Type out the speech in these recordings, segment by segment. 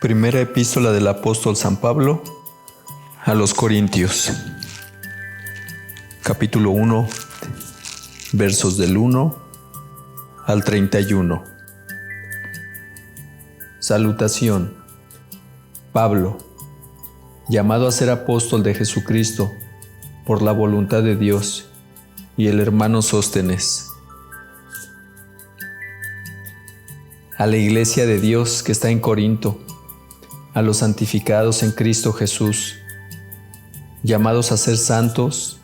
Primera epístola del apóstol San Pablo a los Corintios, capítulo 1, versos del 1 al 31. Salutación. Pablo, llamado a ser apóstol de Jesucristo por la voluntad de Dios, y el hermano Sóstenes. A la iglesia de Dios que está en Corinto, a los santificados en Cristo Jesús, llamados a ser santos,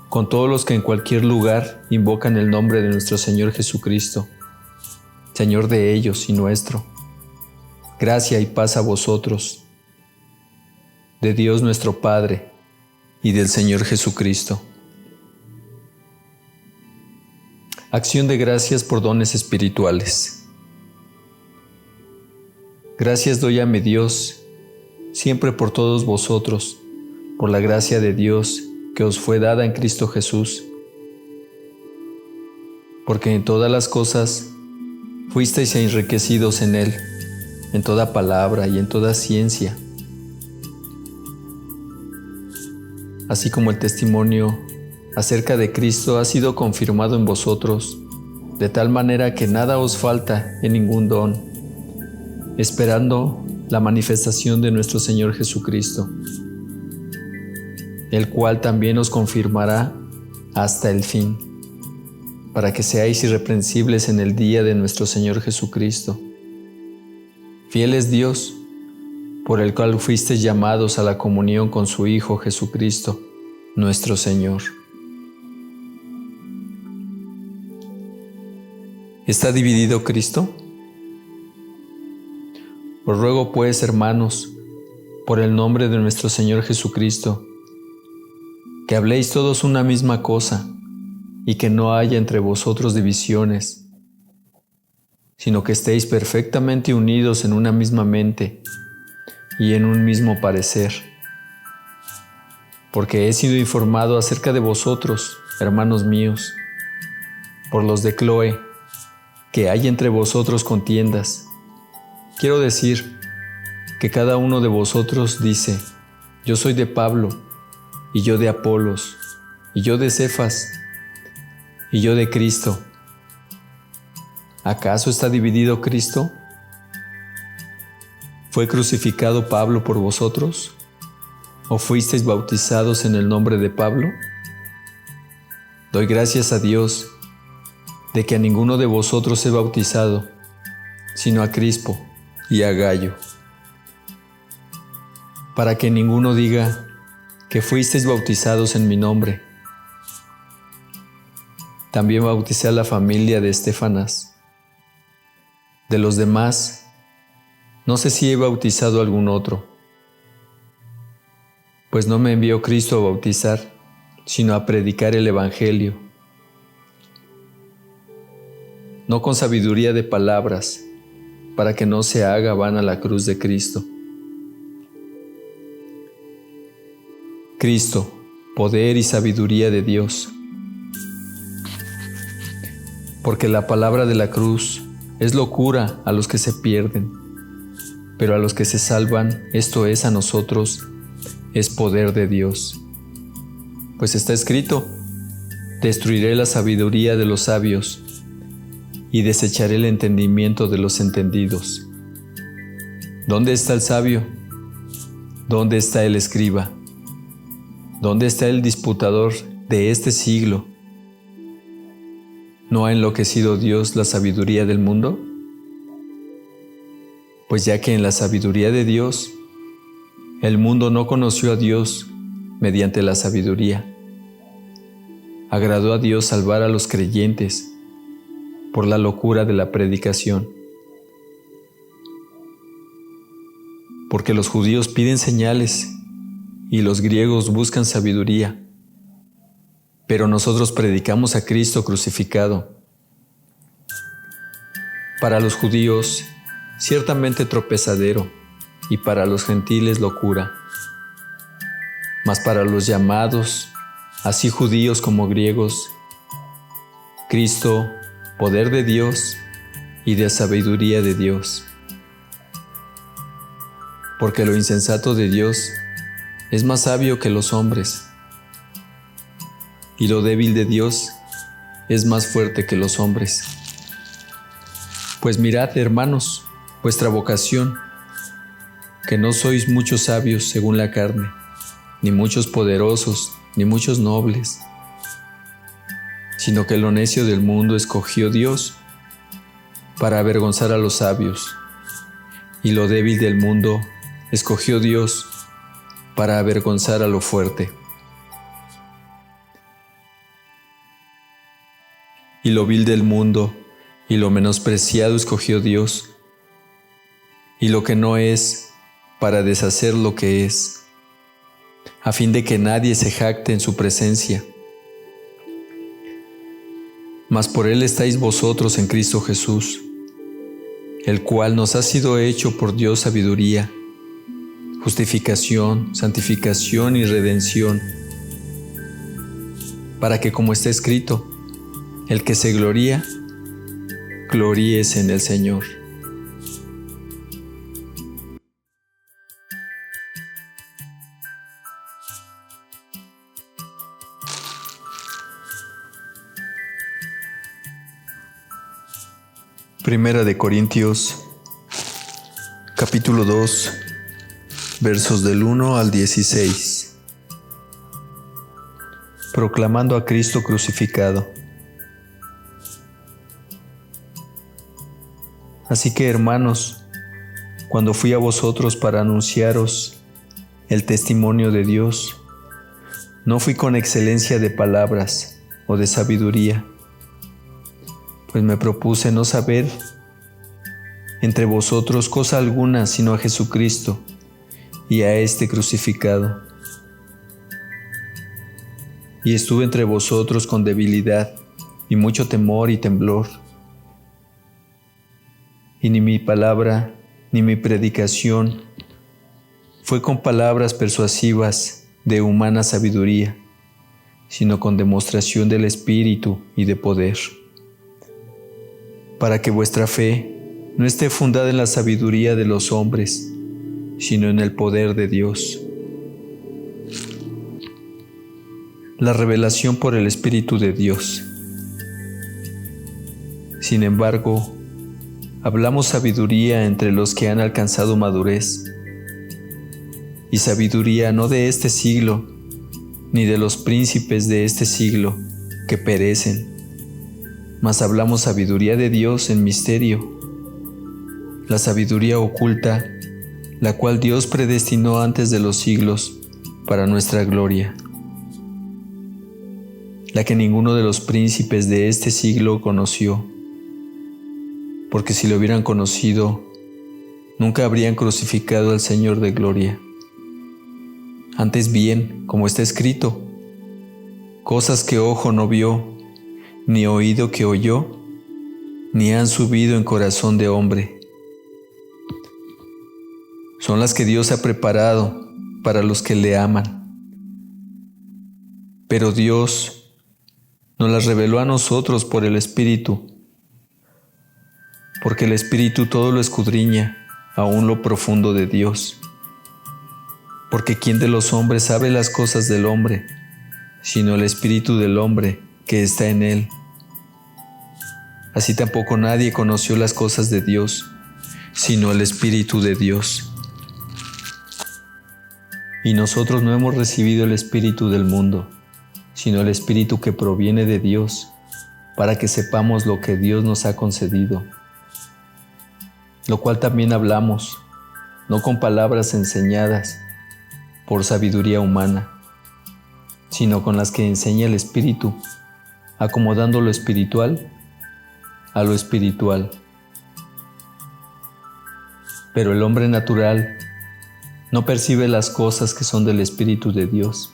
con todos los que en cualquier lugar invocan el nombre de nuestro Señor Jesucristo, Señor de ellos y nuestro. Gracia y paz a vosotros, de Dios nuestro Padre y del Señor Jesucristo. Acción de gracias por dones espirituales. Gracias doy a mi Dios, siempre por todos vosotros, por la gracia de Dios que os fue dada en Cristo Jesús. Porque en todas las cosas fuisteis enriquecidos en Él, en toda palabra y en toda ciencia, así como el testimonio acerca de Cristo ha sido confirmado en vosotros, de tal manera que nada os falta en ningún don, esperando la manifestación de nuestro Señor Jesucristo, el cual también os confirmará hasta el fin, para que seáis irreprensibles en el día de nuestro Señor Jesucristo. Fiel es Dios, por el cual fuisteis llamados a la comunión con su Hijo Jesucristo, nuestro Señor. ¿Está dividido Cristo? Os ruego pues, hermanos, por el nombre de nuestro Señor Jesucristo, que habléis todos una misma cosa, y que no haya entre vosotros divisiones, sino que estéis perfectamente unidos en una misma mente y en un mismo parecer. Porque he sido informado acerca de vosotros, hermanos míos, por los de Cloé, que hay entre vosotros contiendas. Quiero decir que cada uno de vosotros dice: yo soy de Pablo, y yo de Apolos, y yo de Cefas, y yo de Cristo. ¿Acaso está dividido Cristo? ¿Fue crucificado Pablo por vosotros? ¿O fuisteis bautizados en el nombre de Pablo? Doy gracias a Dios de que a ninguno de vosotros he bautizado, sino a Crispo y a Gayo, para que ninguno diga que fuisteis bautizados en mi nombre. También bauticé a la familia de Estéfanas. De los demás, no sé si he bautizado a algún otro, pues no me envió Cristo a bautizar, sino a predicar el Evangelio, no con sabiduría de palabras, para que no se haga vana la cruz de Cristo. Cristo, poder y sabiduría de Dios. Porque la palabra de la cruz es locura a los que se pierden, pero a los que se salvan, esto es a nosotros, es poder de Dios. Pues está escrito: destruiré la sabiduría de los sabios y desecharé el entendimiento de los entendidos. ¿Dónde está el sabio? ¿Dónde está el escriba? ¿Dónde está el disputador de este siglo? ¿No ha enloquecido Dios la sabiduría del mundo? Pues ya que en la sabiduría de Dios, el mundo no conoció a Dios mediante la sabiduría, agradó a Dios salvar a los creyentes por la locura de la predicación. Porque los judíos piden señales y los griegos buscan sabiduría, pero nosotros predicamos a Cristo crucificado. Para los judíos, ciertamente tropezadero, y para los gentiles locura. Mas para los llamados, así judíos como griegos, Cristo, poder de Dios y de sabiduría de Dios. porque lo insensato de Dios es más sabio que los hombres, y lo débil de Dios es más fuerte que los hombres. Pues mirad, hermanos, vuestra vocación, que no sois muchos sabios según la carne, ni muchos poderosos, ni muchos nobles, sino que lo necio del mundo escogió Dios para avergonzar a los sabios, y lo débil del mundo escogió Dios para avergonzar a lo fuerte. Y lo vil del mundo y lo menospreciado escogió Dios, y lo que no es, para deshacer lo que es, a fin de que nadie se jacte en su presencia. Mas por Él estáis vosotros en Cristo Jesús, el cual nos ha sido hecho por Dios sabiduría, justificación, santificación y redención, para que, como está escrito, el que se gloría, gloríese en el Señor. Primera de Corintios, capítulo 2, versos del 1 al 16. Proclamando a Cristo crucificado. Así que, hermanos, cuando fui a vosotros para anunciaros el testimonio de Dios, no fui con excelencia de palabras o de sabiduría, pues me propuse no saber entre vosotros cosa alguna sino a Jesucristo y a este crucificado. Y estuve entre vosotros con debilidad y mucho temor y temblor. Y ni mi palabra ni mi predicación fue con palabras persuasivas de humana sabiduría, sino con demostración del Espíritu y de poder, para que vuestra fe no esté fundada en la sabiduría de los hombres, sino en el poder de Dios. La revelación por el Espíritu de Dios. Sin embargo, hablamos sabiduría entre los que han alcanzado madurez, y sabiduría no de este siglo, ni de los príncipes de este siglo que perecen, mas hablamos sabiduría de Dios en misterio, la sabiduría oculta, la cual Dios predestinó antes de los siglos para nuestra gloria, la que ninguno de los príncipes de este siglo conoció, porque si lo hubieran conocido, nunca habrían crucificado al Señor de gloria. Antes bien, como está escrito, cosas que ojo no vio, ni oído que oyó, ni han subido en corazón de hombre, son las que Dios ha preparado para los que le aman. Pero Dios nos las reveló a nosotros por el Espíritu, porque el Espíritu todo lo escudriña, aún lo profundo de Dios. Porque ¿quién de los hombres sabe las cosas del hombre, sino el Espíritu del hombre que está en él? Así tampoco nadie conoció las cosas de Dios, sino el Espíritu de Dios. Y nosotros no hemos recibido el espíritu del mundo, sino el Espíritu que proviene de Dios, para que sepamos lo que Dios nos ha concedido, lo cual también hablamos, no con palabras enseñadas por sabiduría humana, sino con las que enseña el Espíritu, acomodando lo espiritual a lo espiritual. Pero el hombre natural no percibe las cosas que son del Espíritu de Dios,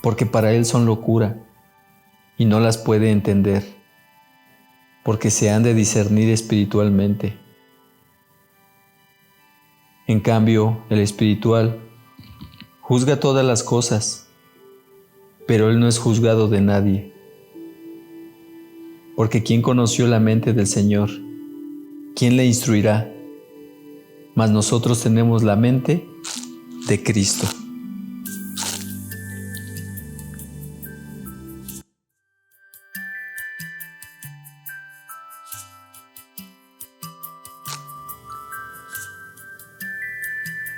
porque para él son locura, y no las puede entender, porque se han de discernir espiritualmente. En cambio, el espiritual juzga todas las cosas, pero él no es juzgado de nadie. Porque ¿quién conoció la mente del Señor? ¿Quién le instruirá? mas nosotros tenemos la mente de Cristo.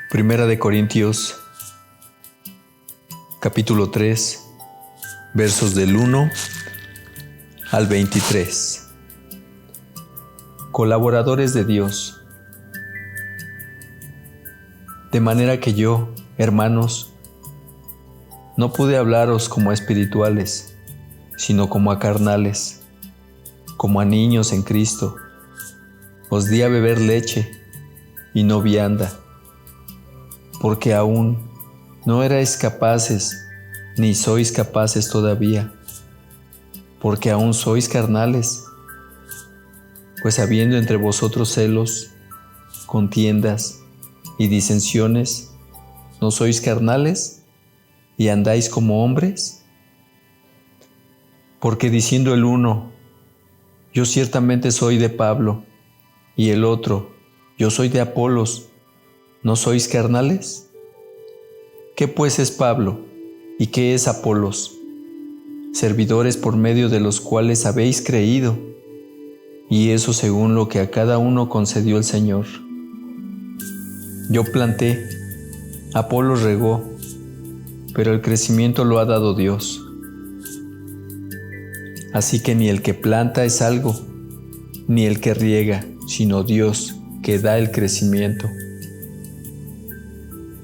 Primera de Corintios, capítulo 3, versos del 1 al 23. Colaboradores de Dios. De manera que yo, hermanos, no pude hablaros como a espirituales, sino como a carnales, como a niños en Cristo. Os di a beber leche y no vianda, porque aún no erais capaces, ni sois capaces todavía, porque aún sois carnales. Pues habiendo entre vosotros celos, contiendas y disensiones, ¿no sois carnales y andáis como hombres? Porque diciendo el uno, yo ciertamente soy de Pablo, y el otro, yo soy de Apolos, ¿no sois carnales? ¿Qué pues es Pablo y qué es Apolos? Servidores por medio de los cuales habéis creído, y eso según lo que a cada uno concedió el Señor. Yo planté, Apolos regó, pero el crecimiento lo ha dado Dios. Así que ni el que planta es algo, ni el que riega, sino Dios que da el crecimiento.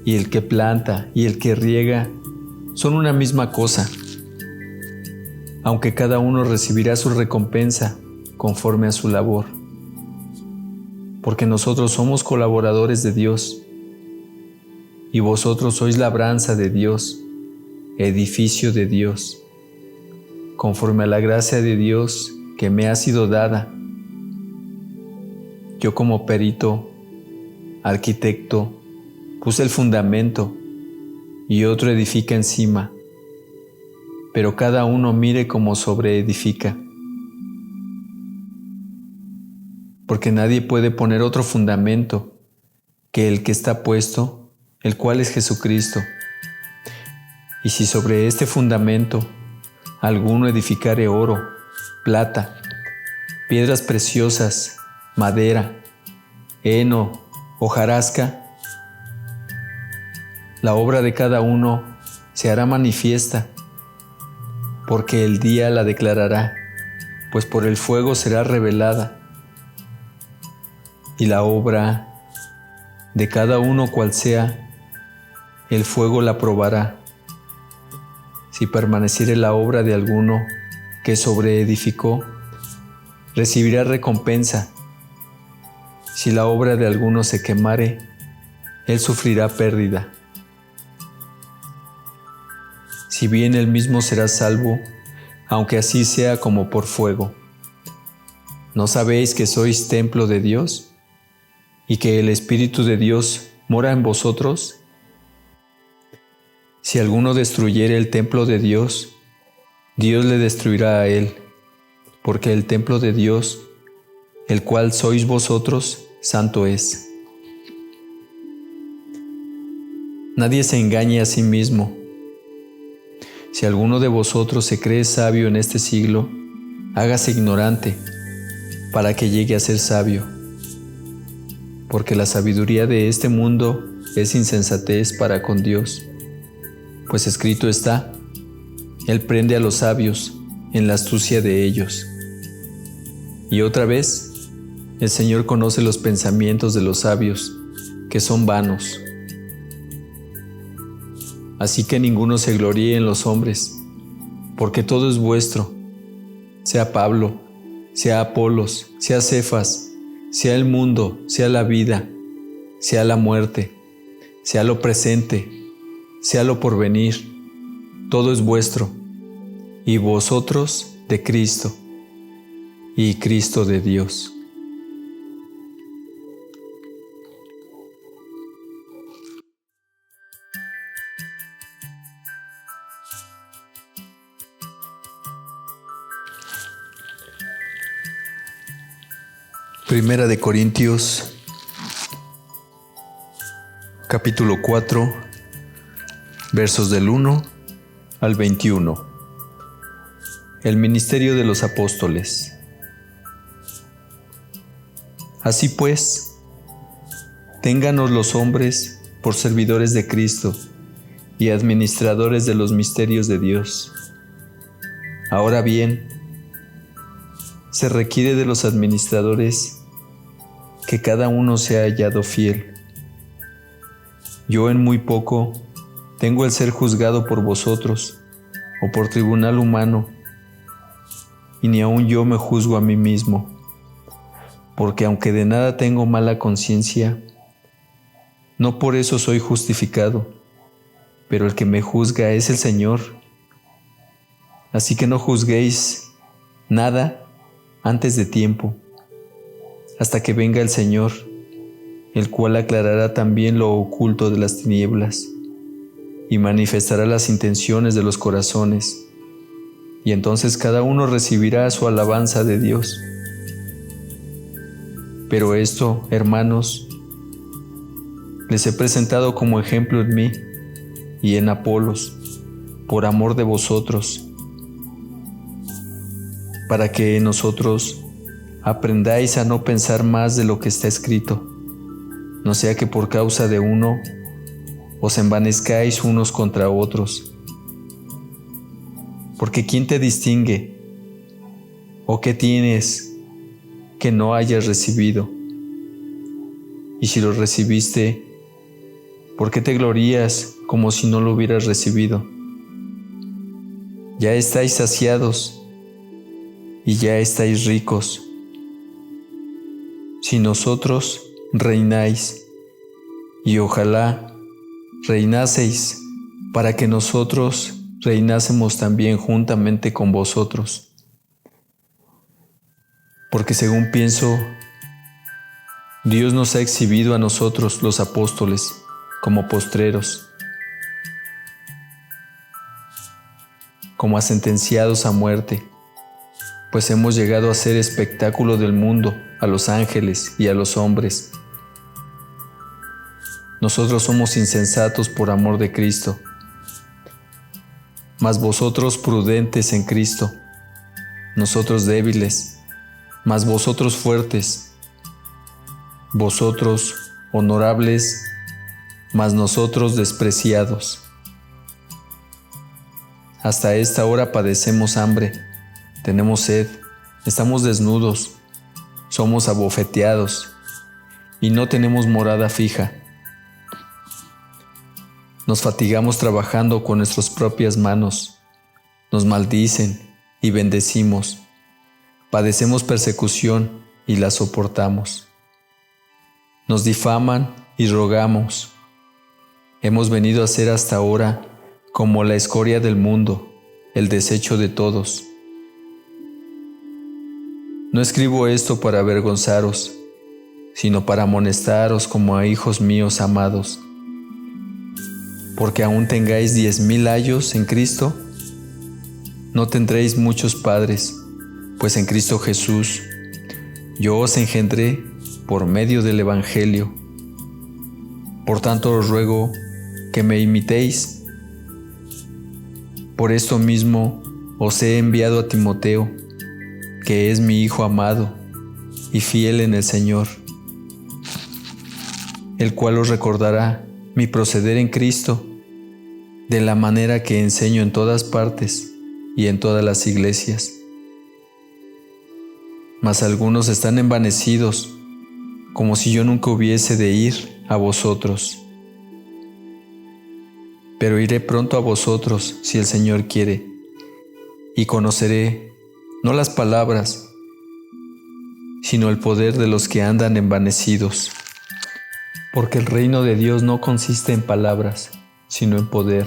Y el que planta y el que riega son una misma cosa, aunque cada uno recibirá su recompensa conforme a su labor. Porque nosotros somos colaboradores de Dios, y vosotros sois labranza de Dios, edificio de Dios, conforme a la gracia de Dios que me ha sido dada. Yo como perito, arquitecto, puse el fundamento y otro edifica encima, pero cada uno mire cómo sobreedifica. Porque nadie puede poner otro fundamento que el que está puesto, el cual es Jesucristo. Y si sobre este fundamento alguno edificare oro, plata, piedras preciosas, madera, heno, hojarasca, la obra de cada uno se hará manifiesta, porque el día la declarará, pues por el fuego será revelada. Y la obra de cada uno cual sea, el fuego la probará. Si permaneciere la obra de alguno que sobreedificó, recibirá recompensa. Si la obra de alguno se quemare, él sufrirá pérdida. Si bien él mismo será salvo, aunque así sea como por fuego. ¿No sabéis que sois templo de Dios? ¿Y que el Espíritu de Dios mora en vosotros? Si alguno destruyere el templo de Dios, Dios le destruirá a él, porque el templo de Dios, el cual sois vosotros, santo es. Nadie se engañe a sí mismo. Si alguno de vosotros se cree sabio en este siglo, hágase ignorante, para que llegue a ser sabio. Porque la sabiduría de este mundo es insensatez para con Dios. Pues escrito está, Él prende a los sabios en la astucia de ellos. Y otra vez, el Señor conoce los pensamientos de los sabios, que son vanos. Así que ninguno se gloríe en los hombres, porque todo es vuestro, sea Pablo, sea Apolos, sea Cefas, sea el mundo, sea la vida, sea la muerte, sea lo presente, sea lo porvenir, todo es vuestro, y vosotros de Cristo, y Cristo de Dios. Primera de Corintios, capítulo 4, versos del 1 al 21. El ministerio de los apóstoles. Así pues, ténganos los hombres por servidores de Cristo y administradores de los misterios de Dios. Ahora bien, se requiere de los administradores que cada uno sea hallado fiel. Yo en muy poco tengo el ser juzgado por vosotros o por tribunal humano, y ni aun yo me juzgo a mí mismo, porque aunque de nada tengo mala conciencia, no por eso soy justificado, pero el que me juzga es el Señor. Así que no juzguéis nada antes de tiempo, hasta que venga el Señor, el cual aclarará también lo oculto de las tinieblas y manifestará las intenciones de los corazones, y entonces cada uno recibirá su alabanza de Dios. Pero esto, hermanos, les he presentado como ejemplo en mí y en Apolos, por amor de vosotros, para que en nosotros aprendáis a no pensar más de lo que está escrito, no sea que por causa de uno os envanezcáis unos contra otros. Porque ¿quién te distingue? ¿O qué tienes que no hayas recibido? Y si lo recibiste, ¿por qué te glorías como si no lo hubieras recibido? Ya estáis saciados y ya estáis ricos. Si nosotros reináis, y ojalá reinaseis, para que nosotros reinásemos también juntamente con vosotros. Porque según pienso, Dios nos ha exhibido a nosotros, los apóstoles, como postreros, como a sentenciados a muerte, pues hemos llegado a ser espectáculo del mundo, a los ángeles y a los hombres. Nosotros somos insensatos por amor de Cristo, mas vosotros prudentes en Cristo, nosotros débiles, mas vosotros fuertes, vosotros honorables, mas nosotros despreciados. Hasta esta hora padecemos hambre, tenemos sed, estamos desnudos, somos abofeteados y no tenemos morada fija. Nos fatigamos trabajando con nuestras propias manos, nos maldicen y bendecimos, padecemos persecución y la soportamos. Nos difaman y rogamos. Hemos venido a ser hasta ahora como la escoria del mundo, el desecho de todos. No escribo esto para avergonzaros, sino para amonestaros como a hijos míos amados. Porque aún tengáis 10,000 años en Cristo, no tendréis muchos padres, pues en Cristo Jesús yo os engendré por medio del Evangelio. Por tanto os ruego que me imitéis. Por esto mismo os he enviado a Timoteo, que es mi hijo amado y fiel en el Señor, el cual os recordará mi proceder en Cristo, de la manera que enseño en todas partes y en todas las iglesias. Mas algunos están envanecidos, como si yo nunca hubiese de ir a vosotros. Pero iré pronto a vosotros, si el Señor quiere, y conoceré, no las palabras, sino el poder de los que andan envanecidos. Porque el reino de Dios no consiste en palabras, sino en poder.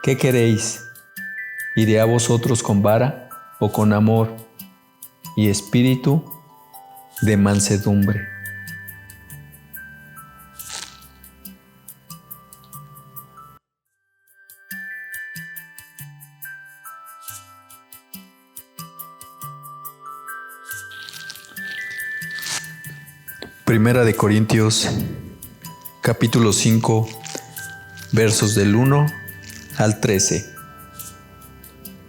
¿Qué queréis? ¿Iré a vosotros con vara o con amor y espíritu de mansedumbre? Primera de Corintios, capítulo 5, versos del 1 al 13.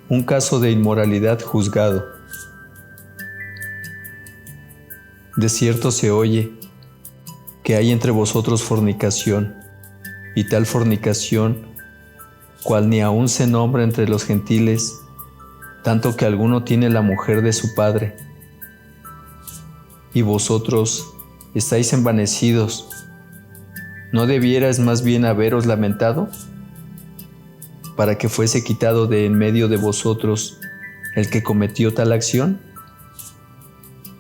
Un caso de inmoralidad juzgado. De cierto se oye que hay entre vosotros fornicación, y tal fornicación, cual ni aun se nombra entre los gentiles, tanto que alguno tiene la mujer de su padre. Y vosotros estáis envanecidos. ¿No debierais más bien haberos lamentado, para que fuese quitado de en medio de vosotros el que cometió tal acción?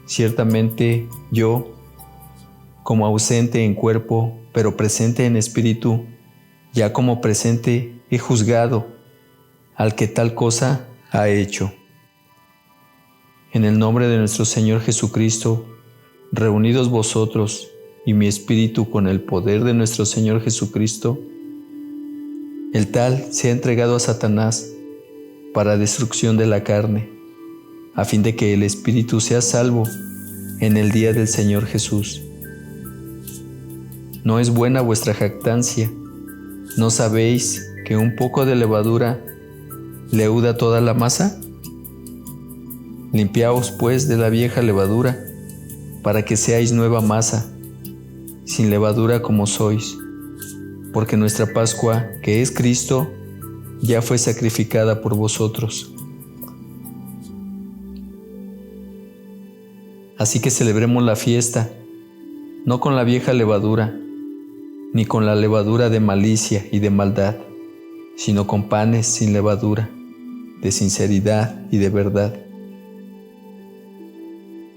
Ciertamente yo, como ausente en cuerpo, pero presente en espíritu, ya como presente he juzgado al que tal cosa ha hecho. En el nombre de nuestro Señor Jesucristo, reunidos vosotros y mi espíritu con el poder de nuestro Señor Jesucristo, el tal se ha entregado a Satanás para destrucción de la carne, a fin de que el espíritu sea salvo en el día del Señor Jesús. ¿No es buena vuestra jactancia? ¿No sabéis que un poco de levadura leuda toda la masa? Limpiaos pues de la vieja levadura, para que seáis nueva masa, sin levadura como sois, porque nuestra Pascua, que es Cristo, ya fue sacrificada por vosotros. Así que celebremos la fiesta, no con la vieja levadura, ni con la levadura de malicia y de maldad, sino con panes sin levadura, de sinceridad y de verdad.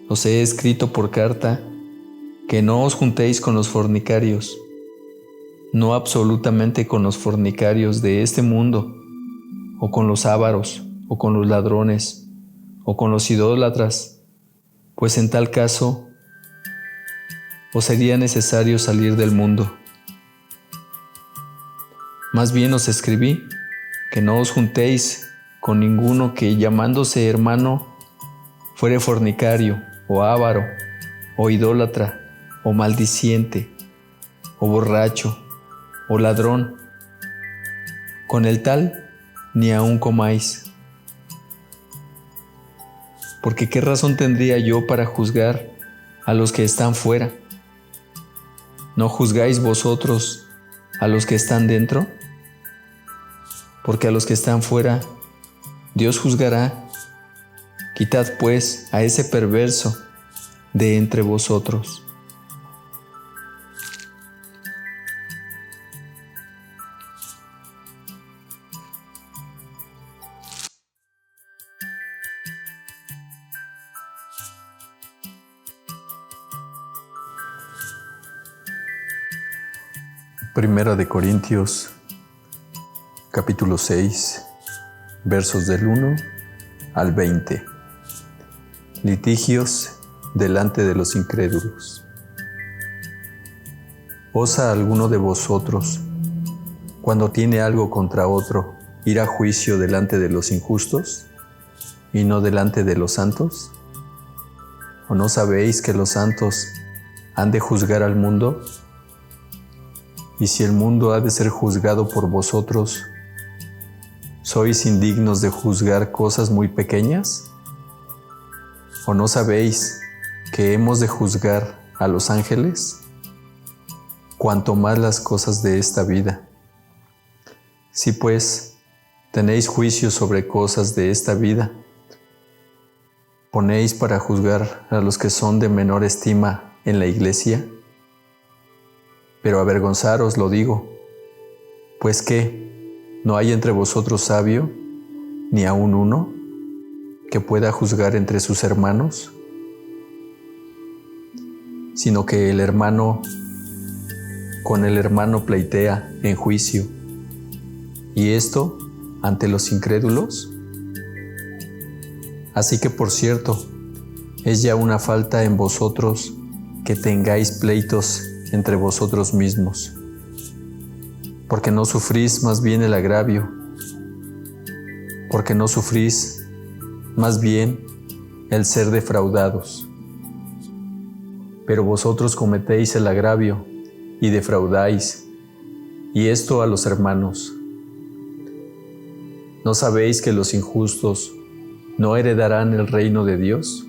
Os he escrito por carta que no os juntéis con los fornicarios, no absolutamente con los fornicarios de este mundo, o con los ávaros, o con los ladrones, o con los idólatras, pues en tal caso os sería necesario salir del mundo. Más bien os escribí que no os juntéis con ninguno que, llamándose hermano, fuere fornicario, o avaro, o idólatra, o maldiciente, o borracho, o ladrón. Con el tal ni aun comáis. Porque ¿qué razón tendría yo para juzgar a los que están fuera? ¿No juzgáis vosotros a los que están dentro? Porque a los que están fuera Dios juzgará. Quitad pues a ese perverso de entre vosotros. Primera de Corintios, capítulo 6, versos del 1 al 20. Litigios delante de los incrédulos. ¿Osa alguno de vosotros, cuando tiene algo contra otro, ir a juicio delante de los injustos y no delante de los santos? ¿O no sabéis que los santos han de juzgar al mundo? Y si el mundo ha de ser juzgado por vosotros, ¿sois indignos de juzgar cosas muy pequeñas? ¿O no sabéis que hemos de juzgar a los ángeles? Cuanto más las cosas de esta vida. Si pues tenéis juicio sobre cosas de esta vida, ¿ponéis para juzgar a los que son de menor estima en la iglesia? Pero avergonzaros lo digo, pues ¿qué? ¿No hay entre vosotros sabio, ni aun uno, que pueda juzgar entre sus hermanos? Sino que el hermano con el hermano pleitea en juicio, y esto ante los incrédulos. Así que, por cierto, es ya una falta en vosotros que tengáis pleitos entre vosotros mismos, porque no sufrís más bien el agravio, porque no sufrís más bien el ser defraudados. Pero vosotros cometéis el agravio y defraudáis, y esto a los hermanos. ¿No sabéis que los injustos no heredarán el reino de Dios?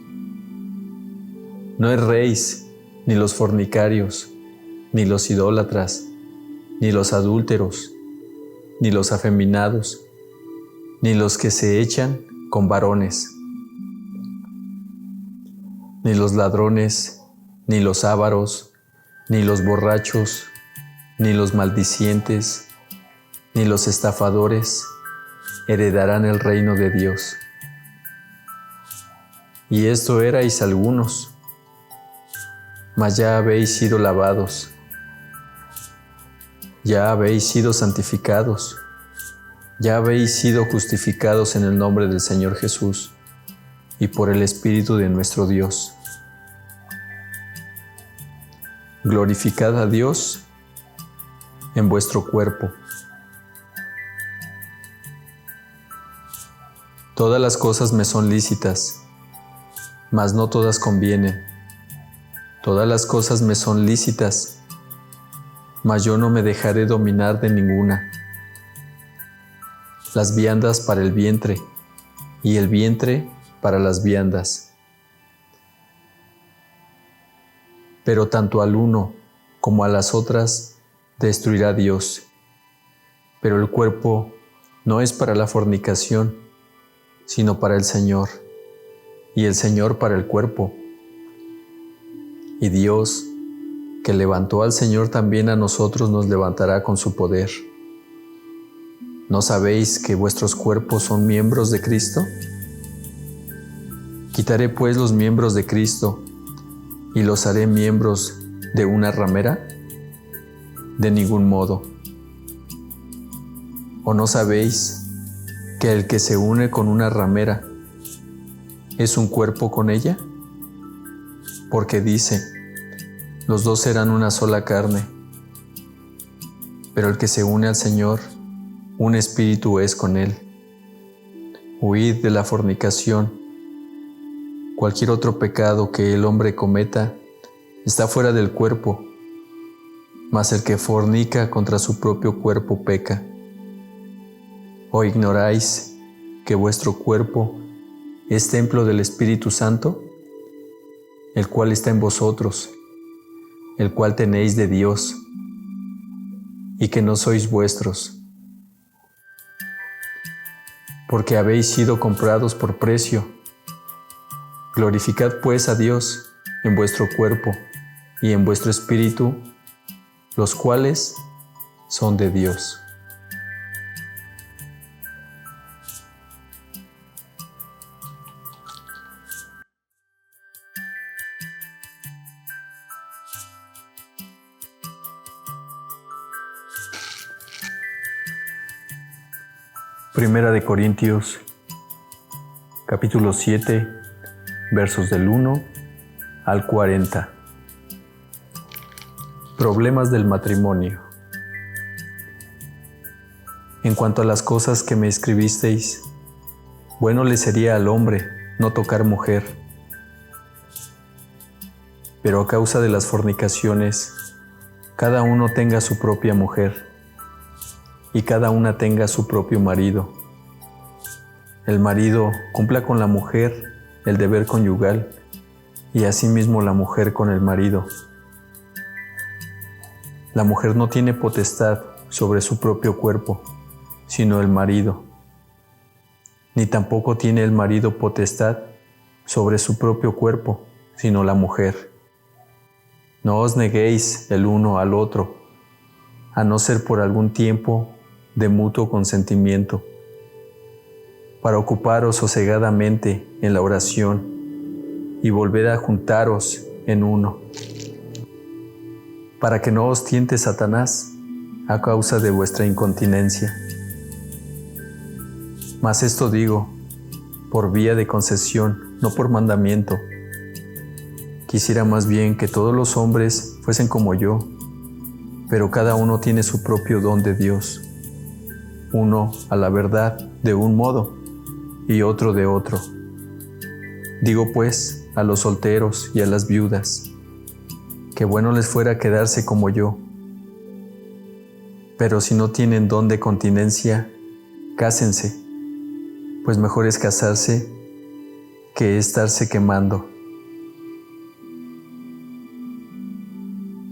No erréis, ni los fornicarios, ni los idólatras, ni los adúlteros, ni los afeminados, ni los que se echan con varones, ni los ladrones, ni los ávaros, ni los borrachos, ni los maldicientes, ni los estafadores heredarán el reino de Dios. Y esto erais algunos, mas ya habéis sido lavados, ya habéis sido santificados, ya habéis sido justificados en el nombre del Señor Jesús y por el Espíritu de nuestro Dios. Glorificad a Dios en vuestro cuerpo. Todas las cosas me son lícitas, mas no todas convienen. Todas las cosas me son lícitas, mas yo no me dejaré dominar de ninguna. Las viandas para el vientre, y el vientre para las viandas. Pero tanto al uno como a las otras destruirá Dios. Pero el cuerpo no es para la fornicación, sino para el Señor, y el Señor para el cuerpo. Y Dios, que levantó al Señor, también a nosotros nos levantará con su poder. ¿No sabéis que vuestros cuerpos son miembros de Cristo? Quitaré pues los miembros de Cristo y los haré miembros de una ramera? De ningún modo. ¿O no sabéis que el que se une con una ramera es un cuerpo con ella? Porque dice, los dos serán una sola carne. Pero el que se une al Señor, un espíritu es con él. Huid de la fornicación. Cualquier otro pecado que el hombre cometa está fuera del cuerpo, mas el que fornica contra su propio cuerpo peca. ¿O ignoráis que vuestro cuerpo es templo del Espíritu Santo, el cual está en vosotros, el cual tenéis de Dios, y que no sois vuestros? Porque habéis sido comprados por precio. Glorificad pues a Dios en vuestro cuerpo y en vuestro espíritu, los cuales son de Dios. Primera de Corintios, capítulo 7, versos del 1 al 40. Problemas del matrimonio. En cuanto a las cosas que me escribisteis, bueno le sería al hombre no tocar mujer. Pero a causa de las fornicaciones, cada uno tenga su propia mujer, y cada una tenga su propio marido. El marido cumpla con la mujer el deber conyugal, y asimismo la mujer con el marido. La mujer no tiene potestad sobre su propio cuerpo, sino el marido. Ni tampoco tiene el marido potestad sobre su propio cuerpo, sino la mujer. No os neguéis el uno al otro, a no ser por algún tiempo de mutuo consentimiento, para ocuparos sosegadamente en la oración y volver a juntaros en uno, para que no os tiente Satanás a causa de vuestra incontinencia. Mas esto digo, por vía de concesión, no por mandamiento. Quisiera más bien que todos los hombres fuesen como yo, pero cada uno tiene su propio don de Dios, uno a la verdad de un modo y otro de otro. Digo pues a los solteros y a las viudas, que bueno les fuera quedarse como yo, Pero si no tienen don de continencia, cásense, pues mejor es casarse que estarse quemando.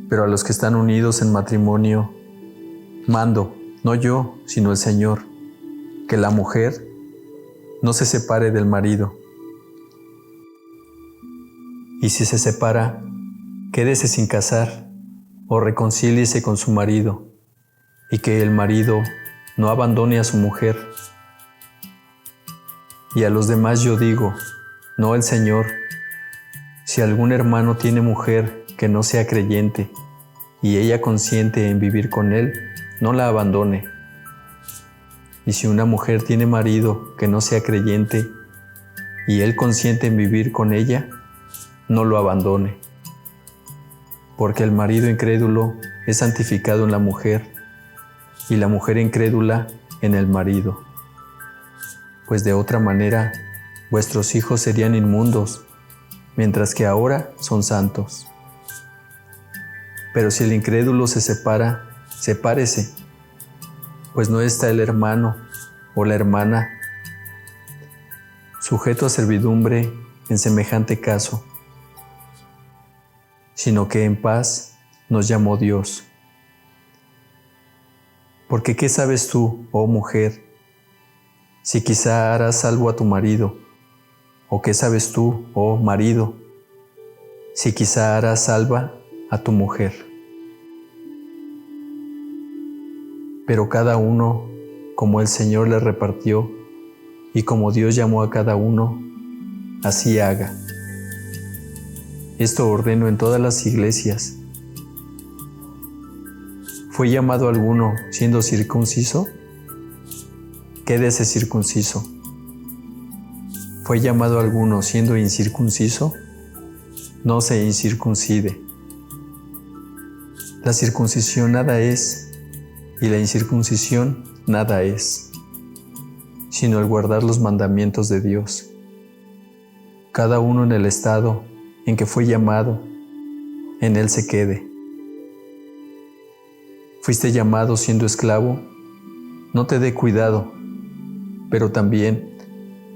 Pero a los que están unidos en matrimonio, mando, no yo, sino el Señor, que la mujer no se separe del marido. Y si se separa, quédese sin casar o reconcíliese con su marido, y que el marido no abandone a su mujer. Y a los demás yo digo, no el Señor, si algún hermano tiene mujer que no sea creyente, y ella consiente en vivir con él, no la abandone. Y si una mujer tiene marido que no sea creyente, y él consiente en vivir con ella, no lo abandone. Porque el marido incrédulo es santificado en la mujer, y la mujer incrédula en el marido. Pues de otra manera, vuestros hijos serían inmundos, mientras que ahora son santos. Pero si el incrédulo se separa, sepárese, pues no está el hermano o la hermana sujeto a servidumbre en semejante caso, sino que en paz nos llamó Dios. Porque ¿qué sabes tú, oh mujer, si quizá harás salvo a tu marido? ¿O qué sabes tú, oh marido, si quizá harás salva a tu mujer? Pero cada uno, como el Señor le repartió, y como Dios llamó a cada uno, así haga. Esto ordeno en todas las iglesias. ¿Fue llamado alguno siendo circunciso? Quédese circunciso. ¿Fue llamado alguno siendo incircunciso? No se incircuncide. La circuncisión nada es, y la incircuncisión nada es, sino el guardar los mandamientos de Dios. Cada uno en el estado en que fue llamado, en él se quede. Fuiste llamado siendo esclavo, no te dé cuidado, pero también,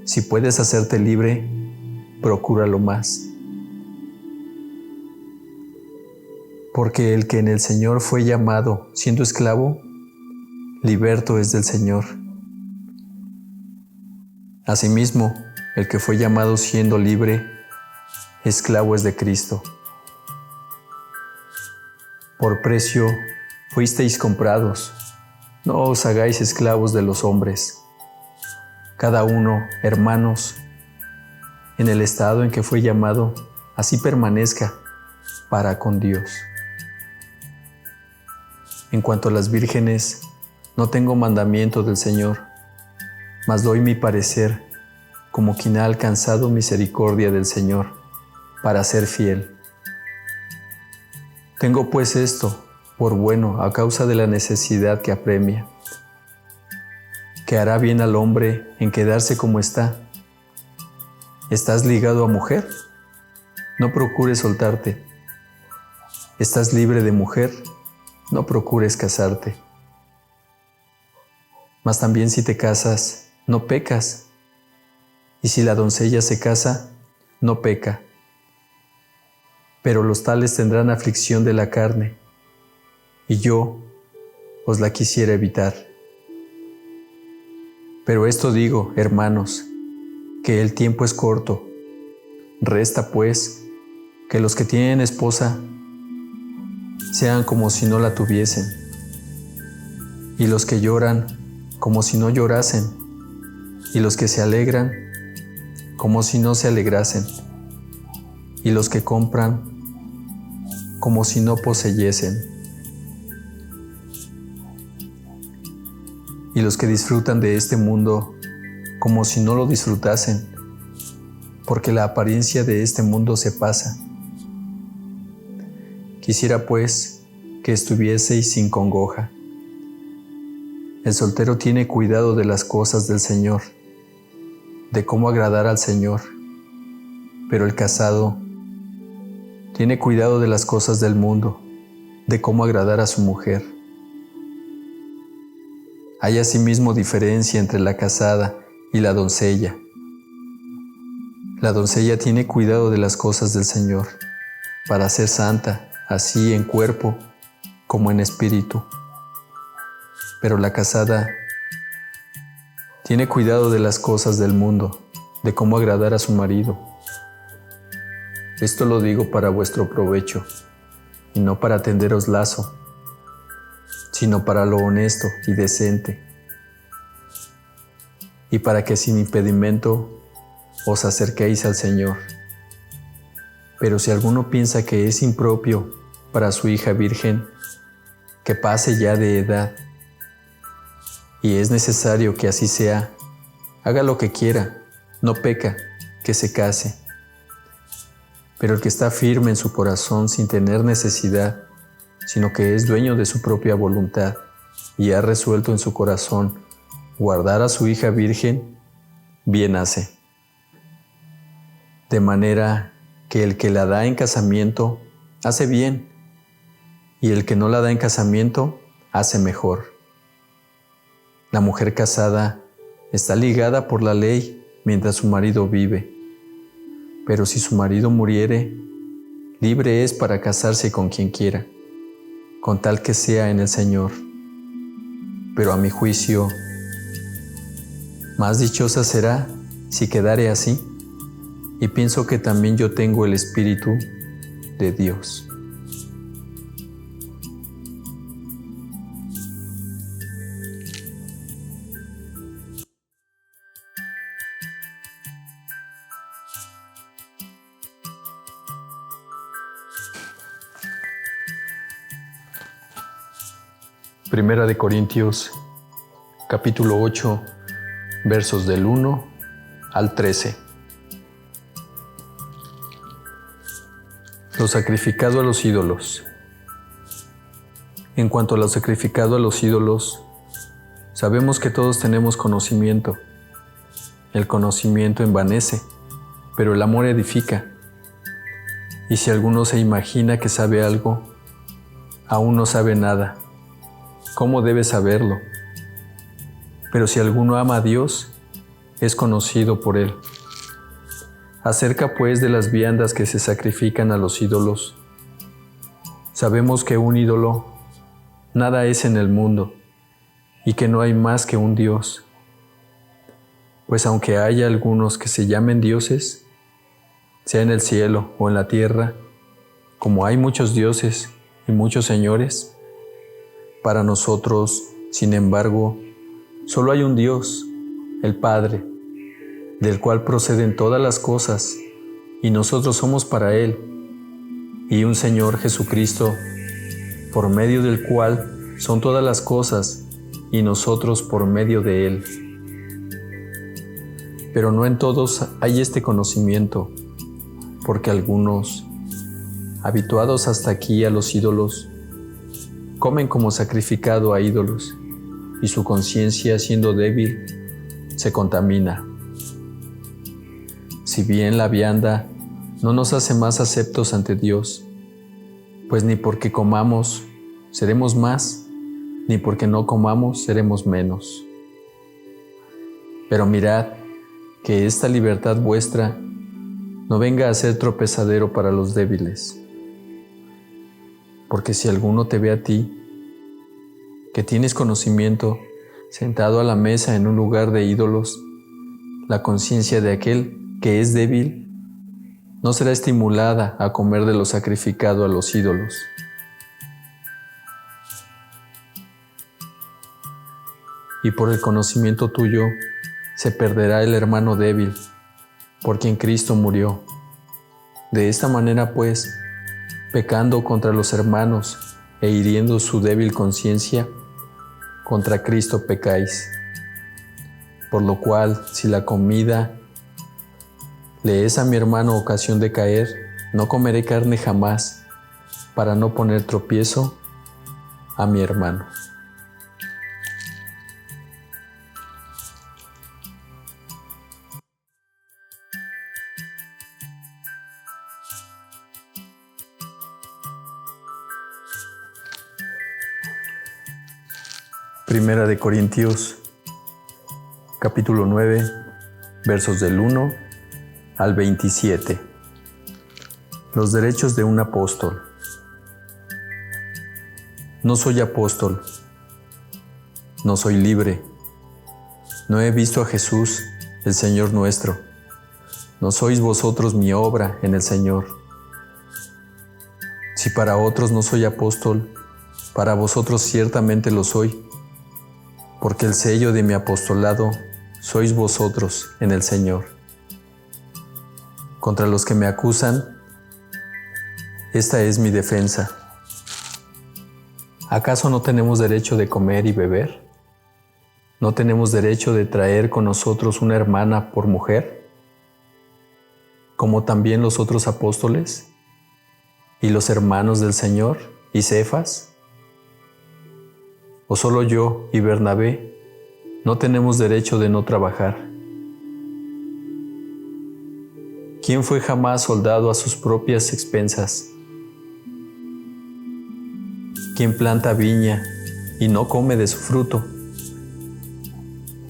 si puedes hacerte libre, procúralo más. Porque el que en el Señor fue llamado siendo esclavo, liberto es del Señor. Asimismo, el que fue llamado siendo libre, esclavo es de Cristo. Por precio fuisteis comprados, no os hagáis esclavos de los hombres. Cada uno, hermanos, en el estado en que fue llamado, así permanezca para con Dios. En cuanto a las vírgenes, no tengo mandamiento del Señor, mas doy mi parecer como quien ha alcanzado misericordia del Señor, para ser fiel. Tengo pues esto por bueno a causa de la necesidad que apremia, que hará bien al hombre en quedarse como está. ¿Estás ligado a mujer? No procures soltarte. ¿Estás libre de mujer? No procures casarte. Mas también si te casas, no pecas. Y si la doncella se casa, no peca. Pero los tales tendrán aflicción de la carne, y yo os la quisiera evitar. Pero esto digo, hermanos, que el tiempo es corto. Resta, pues, que los que tienen esposa sean como si no la tuviesen, y los que lloran como si no llorasen, y los que se alegran como si no se alegrasen, y los que compran como si no poseyesen, y los que disfrutan de este mundo como si no lo disfrutasen, porque la apariencia de este mundo se pasa. Quisiera pues que estuvieseis sin congoja. El soltero tiene cuidado de las cosas del Señor, de cómo agradar al Señor, pero el casado tiene cuidado de las cosas del mundo, de cómo agradar a su mujer. Hay asimismo diferencia entre la casada y la doncella. La doncella tiene cuidado de las cosas del Señor, para ser santa, así en cuerpo como en espíritu. Pero la casada tiene cuidado de las cosas del mundo, de cómo agradar a su marido. Esto lo digo para vuestro provecho, y no para tenderos lazo, sino para lo honesto y decente, y para que sin impedimento os acerquéis al Señor. Pero si alguno piensa que es impropio para su hija virgen, que pase ya de edad, y es necesario que así sea, haga lo que quiera, no peca, que se case. Pero el que está firme en su corazón sin tener necesidad, sino que es dueño de su propia voluntad y ha resuelto en su corazón guardar a su hija virgen, bien hace. De manera que el que la da en casamiento hace bien, y el que no la da en casamiento hace mejor. La mujer casada está ligada por la ley mientras su marido vive, pero si su marido muriere, libre es para casarse con quien quiera, con tal que sea en el Señor. Pero a mi juicio, más dichosa será si quedare así, y pienso que también yo tengo el Espíritu de Dios. Primera de Corintios, capítulo 8, versos del 1 al 13. Lo sacrificado a los ídolos. En cuanto a lo sacrificado a los ídolos, sabemos que todos tenemos conocimiento. El conocimiento envanece, pero el amor edifica. Y si alguno se imagina que sabe algo, aún no sabe nada. ¿Cómo debe saberlo? Pero si alguno ama a Dios, es conocido por Él. Acerca pues de las viandas que se sacrifican a los ídolos, sabemos que un ídolo nada es en el mundo, y que no hay más que un Dios. Pues aunque haya algunos que se llamen dioses, sea en el cielo o en la tierra, como hay muchos dioses y muchos señores, para nosotros, sin embargo, solo hay un Dios, el Padre, del cual proceden todas las cosas, y nosotros somos para Él, y un Señor Jesucristo, por medio del cual son todas las cosas, y nosotros por medio de Él. Pero no en todos hay este conocimiento, porque algunos, habituados hasta aquí a los ídolos, comen como sacrificado a ídolos, y su conciencia, siendo débil, se contamina. Si bien la vianda no nos hace más aceptos ante Dios, pues ni porque comamos seremos más, ni porque no comamos seremos menos. Pero mirad que esta libertad vuestra no venga a ser tropezadero para los débiles. Porque si alguno te ve a ti, que tienes conocimiento, sentado a la mesa en un lugar de ídolos, la conciencia de aquel que es débil no será estimulada a comer de lo sacrificado a los ídolos. Y por el conocimiento tuyo se perderá el hermano débil, por quien Cristo murió. De esta manera, pues, pecando contra los hermanos e hiriendo su débil conciencia, contra Cristo pecáis. Por lo cual, si la comida le es a mi hermano ocasión de caer, no comeré carne jamás, para no poner tropiezo a mi hermano. Primera de Corintios, capítulo 9, versos del 1 al 27. Los derechos de un apóstol. No soy apóstol, no soy libre, no he visto a Jesús, el Señor nuestro. No sois vosotros mi obra en el Señor. Si para otros no soy apóstol, para vosotros ciertamente lo soy, porque el sello de mi apostolado sois vosotros en el Señor. Contra los que me acusan, esta es mi defensa. ¿Acaso no tenemos derecho de comer y beber? ¿No tenemos derecho de traer con nosotros una hermana por mujer? Como también los otros apóstoles y los hermanos del Señor y Cefas. ¿O solo yo y Bernabé no tenemos derecho de no trabajar? ¿Quién fue jamás soldado a sus propias expensas? ¿Quién planta viña y no come de su fruto?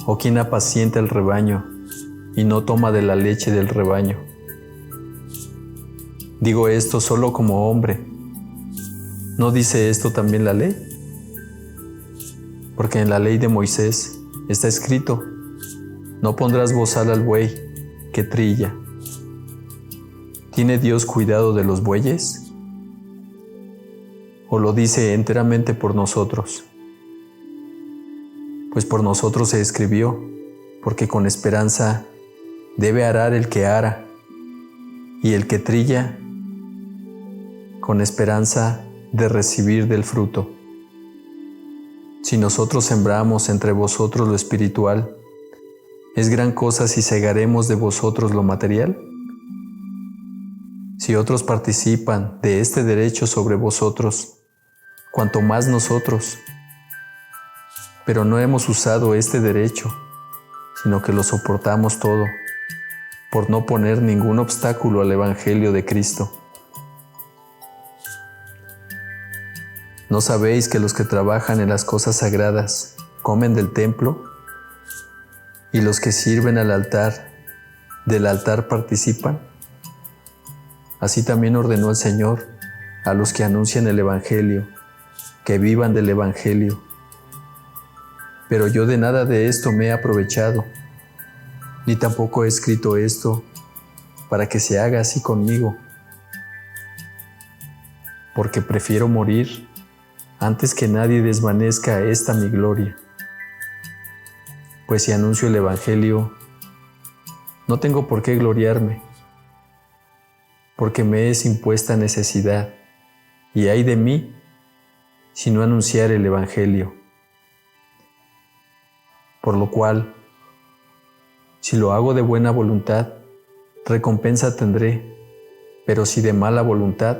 ¿O quién apacienta el rebaño y no toma de la leche del rebaño? Digo esto solo como hombre. ¿No dice esto también la ley? Porque en la ley de Moisés está escrito: no pondrás bozal al buey que trilla. ¿Tiene Dios cuidado de los bueyes? ¿O lo dice enteramente por nosotros? Pues por nosotros se escribió, porque con esperanza debe arar el que ara, y el que trilla, con esperanza de recibir del fruto. Si nosotros sembramos entre vosotros lo espiritual, ¿es gran cosa si segaremos de vosotros lo material? Si otros participan de este derecho sobre vosotros, cuanto más nosotros. Pero no hemos usado este derecho, sino que lo soportamos todo, por no poner ningún obstáculo al Evangelio de Cristo. ¿No sabéis que los que trabajan en las cosas sagradas comen del templo? ¿Y los que sirven al altar, del altar participan? Así también ordenó el Señor a los que anuncian el Evangelio, que vivan del Evangelio. Pero yo de nada de esto me he aprovechado, ni tampoco he escrito esto para que se haga así conmigo, porque prefiero morir antes que nadie desvanezca esta mi gloria. Pues si anuncio el Evangelio, no tengo por qué gloriarme, porque me es impuesta necesidad, y ay de mí si no anunciar el Evangelio. Por lo cual, si lo hago de buena voluntad, recompensa tendré, pero si de mala voluntad,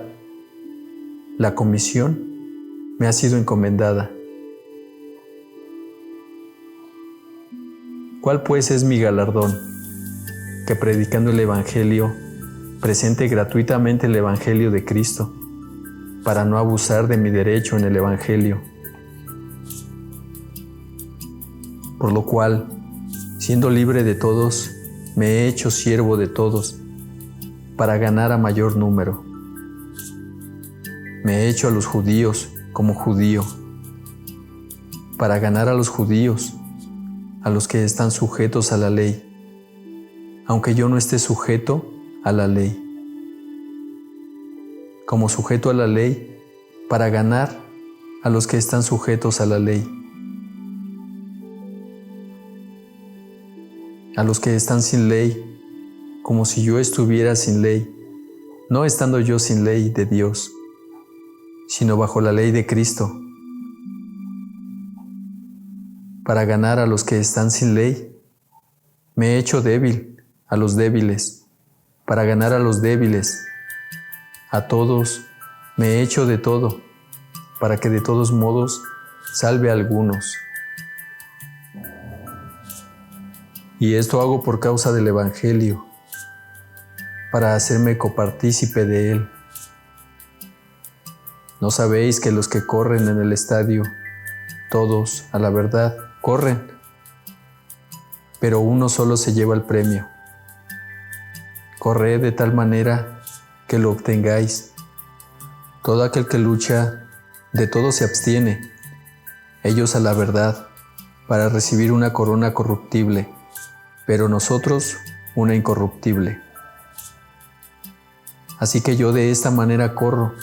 la comisión me ha sido encomendada. ¿Cuál pues es mi galardón? Que predicando el Evangelio, presente gratuitamente el Evangelio de Cristo, para no abusar de mi derecho en el Evangelio. Por lo cual, siendo libre de todos, me he hecho siervo de todos, para ganar a mayor número. Me he hecho a los judíos como judío, para ganar a los judíos, a los que están sujetos a la ley, aunque yo no esté sujeto a la ley. Como sujeto a la ley, para ganar a los que están sujetos a la ley. A los que están sin ley, como si yo estuviera sin ley, no estando yo sin ley de Dios, sino bajo la ley de Cristo, para ganar a los que están sin ley. Me he hecho débil a los débiles, para ganar a los débiles. A todos me he hecho de todo, para que de todos modos salve a algunos. Y esto hago por causa del Evangelio, para hacerme copartícipe de él. ¿No sabéis que los que corren en el estadio, todos, a la verdad, corren, pero uno solo se lleva el premio. Corred de tal manera que lo obtengáis. Todo aquel que lucha, de todo se abstiene, ellos a la verdad, para recibir una corona corruptible, pero nosotros una incorruptible. Así que yo de esta manera corro,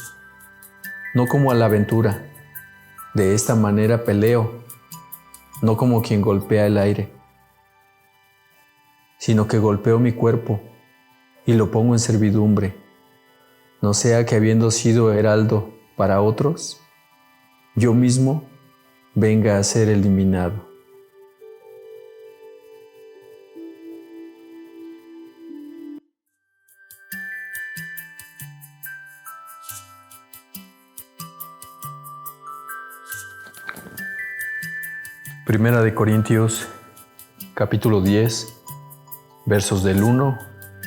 no como a la aventura, de esta manera peleo, no como quien golpea el aire, sino que golpeo mi cuerpo y lo pongo en servidumbre, no sea que habiendo sido heraldo para otros, yo mismo venga a ser eliminado. Primera de Corintios, capítulo 10, versos del 1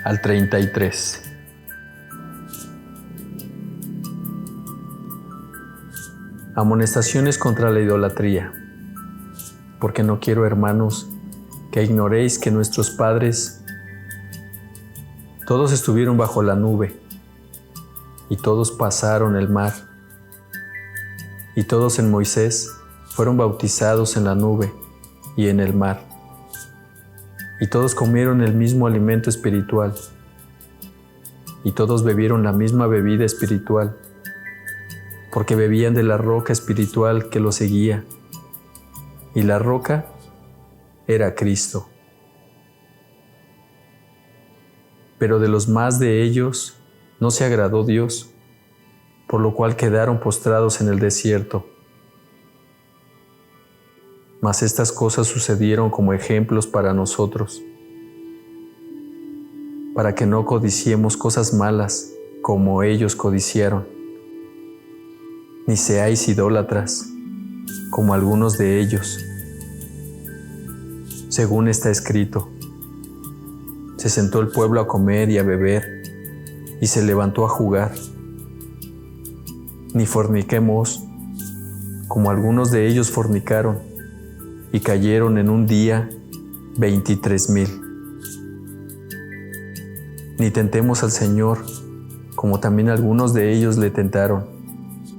al 33. Amonestaciones contra la idolatría. Porque no quiero, hermanos, que ignoréis que nuestros padres todos estuvieron bajo la nube, y todos pasaron el mar, y todos en Moisés fueron bautizados en la nube y en el mar, y todos comieron el mismo alimento espiritual, y todos bebieron la misma bebida espiritual, porque bebían de la roca espiritual que los seguía, y la roca era Cristo. Pero de los más de ellos no se agradó Dios, por lo cual quedaron postrados en el desierto. Mas estas cosas sucedieron como ejemplos para nosotros, para que no codiciemos cosas malas como ellos codiciaron, ni seáis idólatras como algunos de ellos. Según está escrito, se sentó el pueblo a comer y a beber, y se levantó a jugar. Ni forniquemos como algunos de ellos fornicaron, y cayeron en un día 23,000. Ni tentemos al Señor, como también algunos de ellos le tentaron,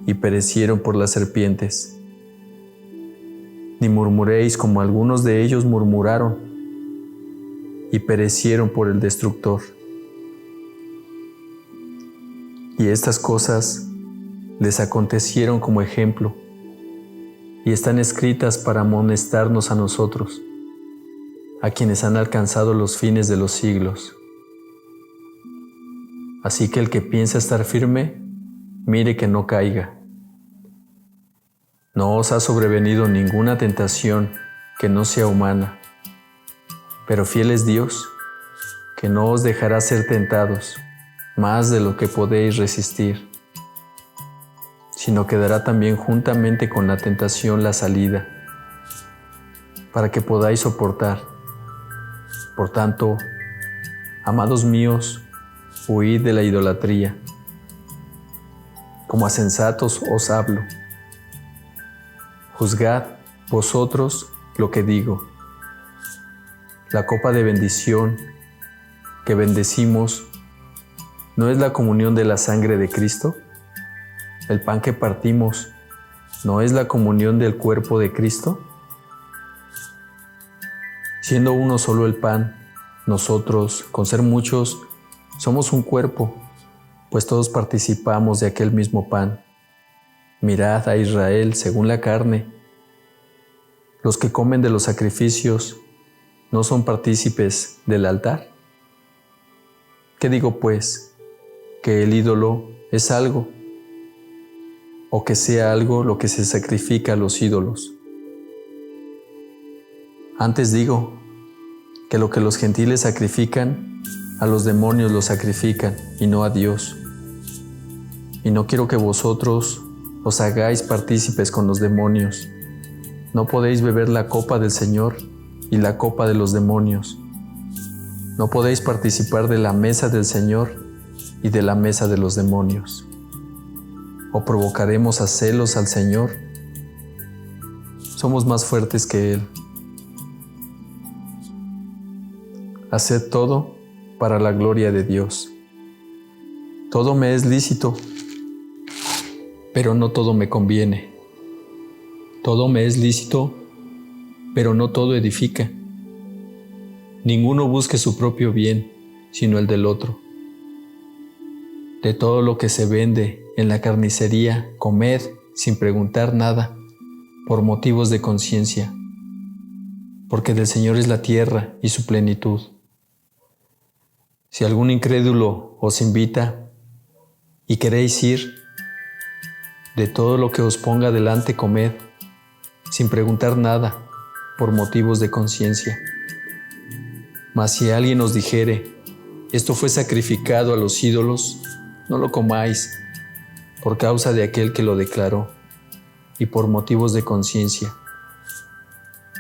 y perecieron por las serpientes. Ni murmuréis como algunos de ellos murmuraron, y perecieron por el destructor. Y estas cosas les acontecieron como ejemplo, y están escritas para amonestarnos a nosotros, a quienes han alcanzado los fines de los siglos. Así que el que piensa estar firme, mire que no caiga. No os ha sobrevenido ninguna tentación que no sea humana, pero fiel es Dios, que no os dejará ser tentados más de lo que podéis resistir, sino que dará también juntamente con la tentación la salida, para que podáis soportar. Por tanto, amados míos, huid de la idolatría. Como a sensatos os hablo. Juzgad vosotros lo que digo. La copa de bendición que bendecimos, ¿no es la comunión de la sangre de Cristo? El pan que partimos, ¿no es la comunión del cuerpo de Cristo? Siendo uno solo el pan, nosotros, con ser muchos, somos un cuerpo, pues todos participamos de aquel mismo pan. Mirad a Israel según la carne. Los que comen de los sacrificios, ¿no son partícipes del altar? ¿Qué digo pues? ¿Que el ídolo es algo? ¿O que sea algo lo que se sacrifica a los ídolos? Antes digo que lo que los gentiles sacrifican, a los demonios lo sacrifican y no a Dios. Y no quiero que vosotros os hagáis partícipes con los demonios. No podéis beber la copa del Señor y la copa de los demonios. No podéis participar de la mesa del Señor y de la mesa de los demonios. ¿O provocaremos a celos al Señor? somos más fuertes que Él. Haced todo para la gloria de Dios. Todo me es lícito, pero no todo me conviene. Todo me es lícito, pero no todo edifica. Ninguno busque su propio bien, sino el del otro. De todo lo que se vende en la carnicería, comed sin preguntar nada, por motivos de conciencia, porque del Señor es la tierra y su plenitud. Si algún incrédulo os invita y queréis ir, de todo lo que os ponga delante comed, sin preguntar nada, por motivos de conciencia. Mas si alguien os dijere, esto fue sacrificado a los ídolos, no lo comáis, por causa de aquel que lo declaró, y por motivos de conciencia,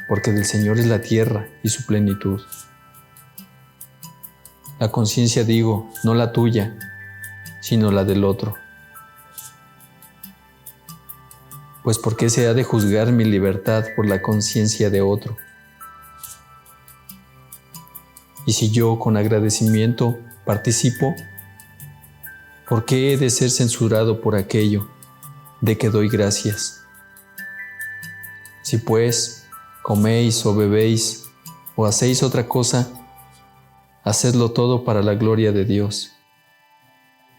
porque del Señor es la tierra y su plenitud. La conciencia digo, no la tuya, sino la del otro. Pues ¿por qué se ha de juzgar mi libertad por la conciencia de otro? Y si yo con agradecimiento participo, ¿por qué he de ser censurado por aquello de que doy gracias? Si pues coméis o bebéis o hacéis otra cosa, hacedlo todo para la gloria de Dios.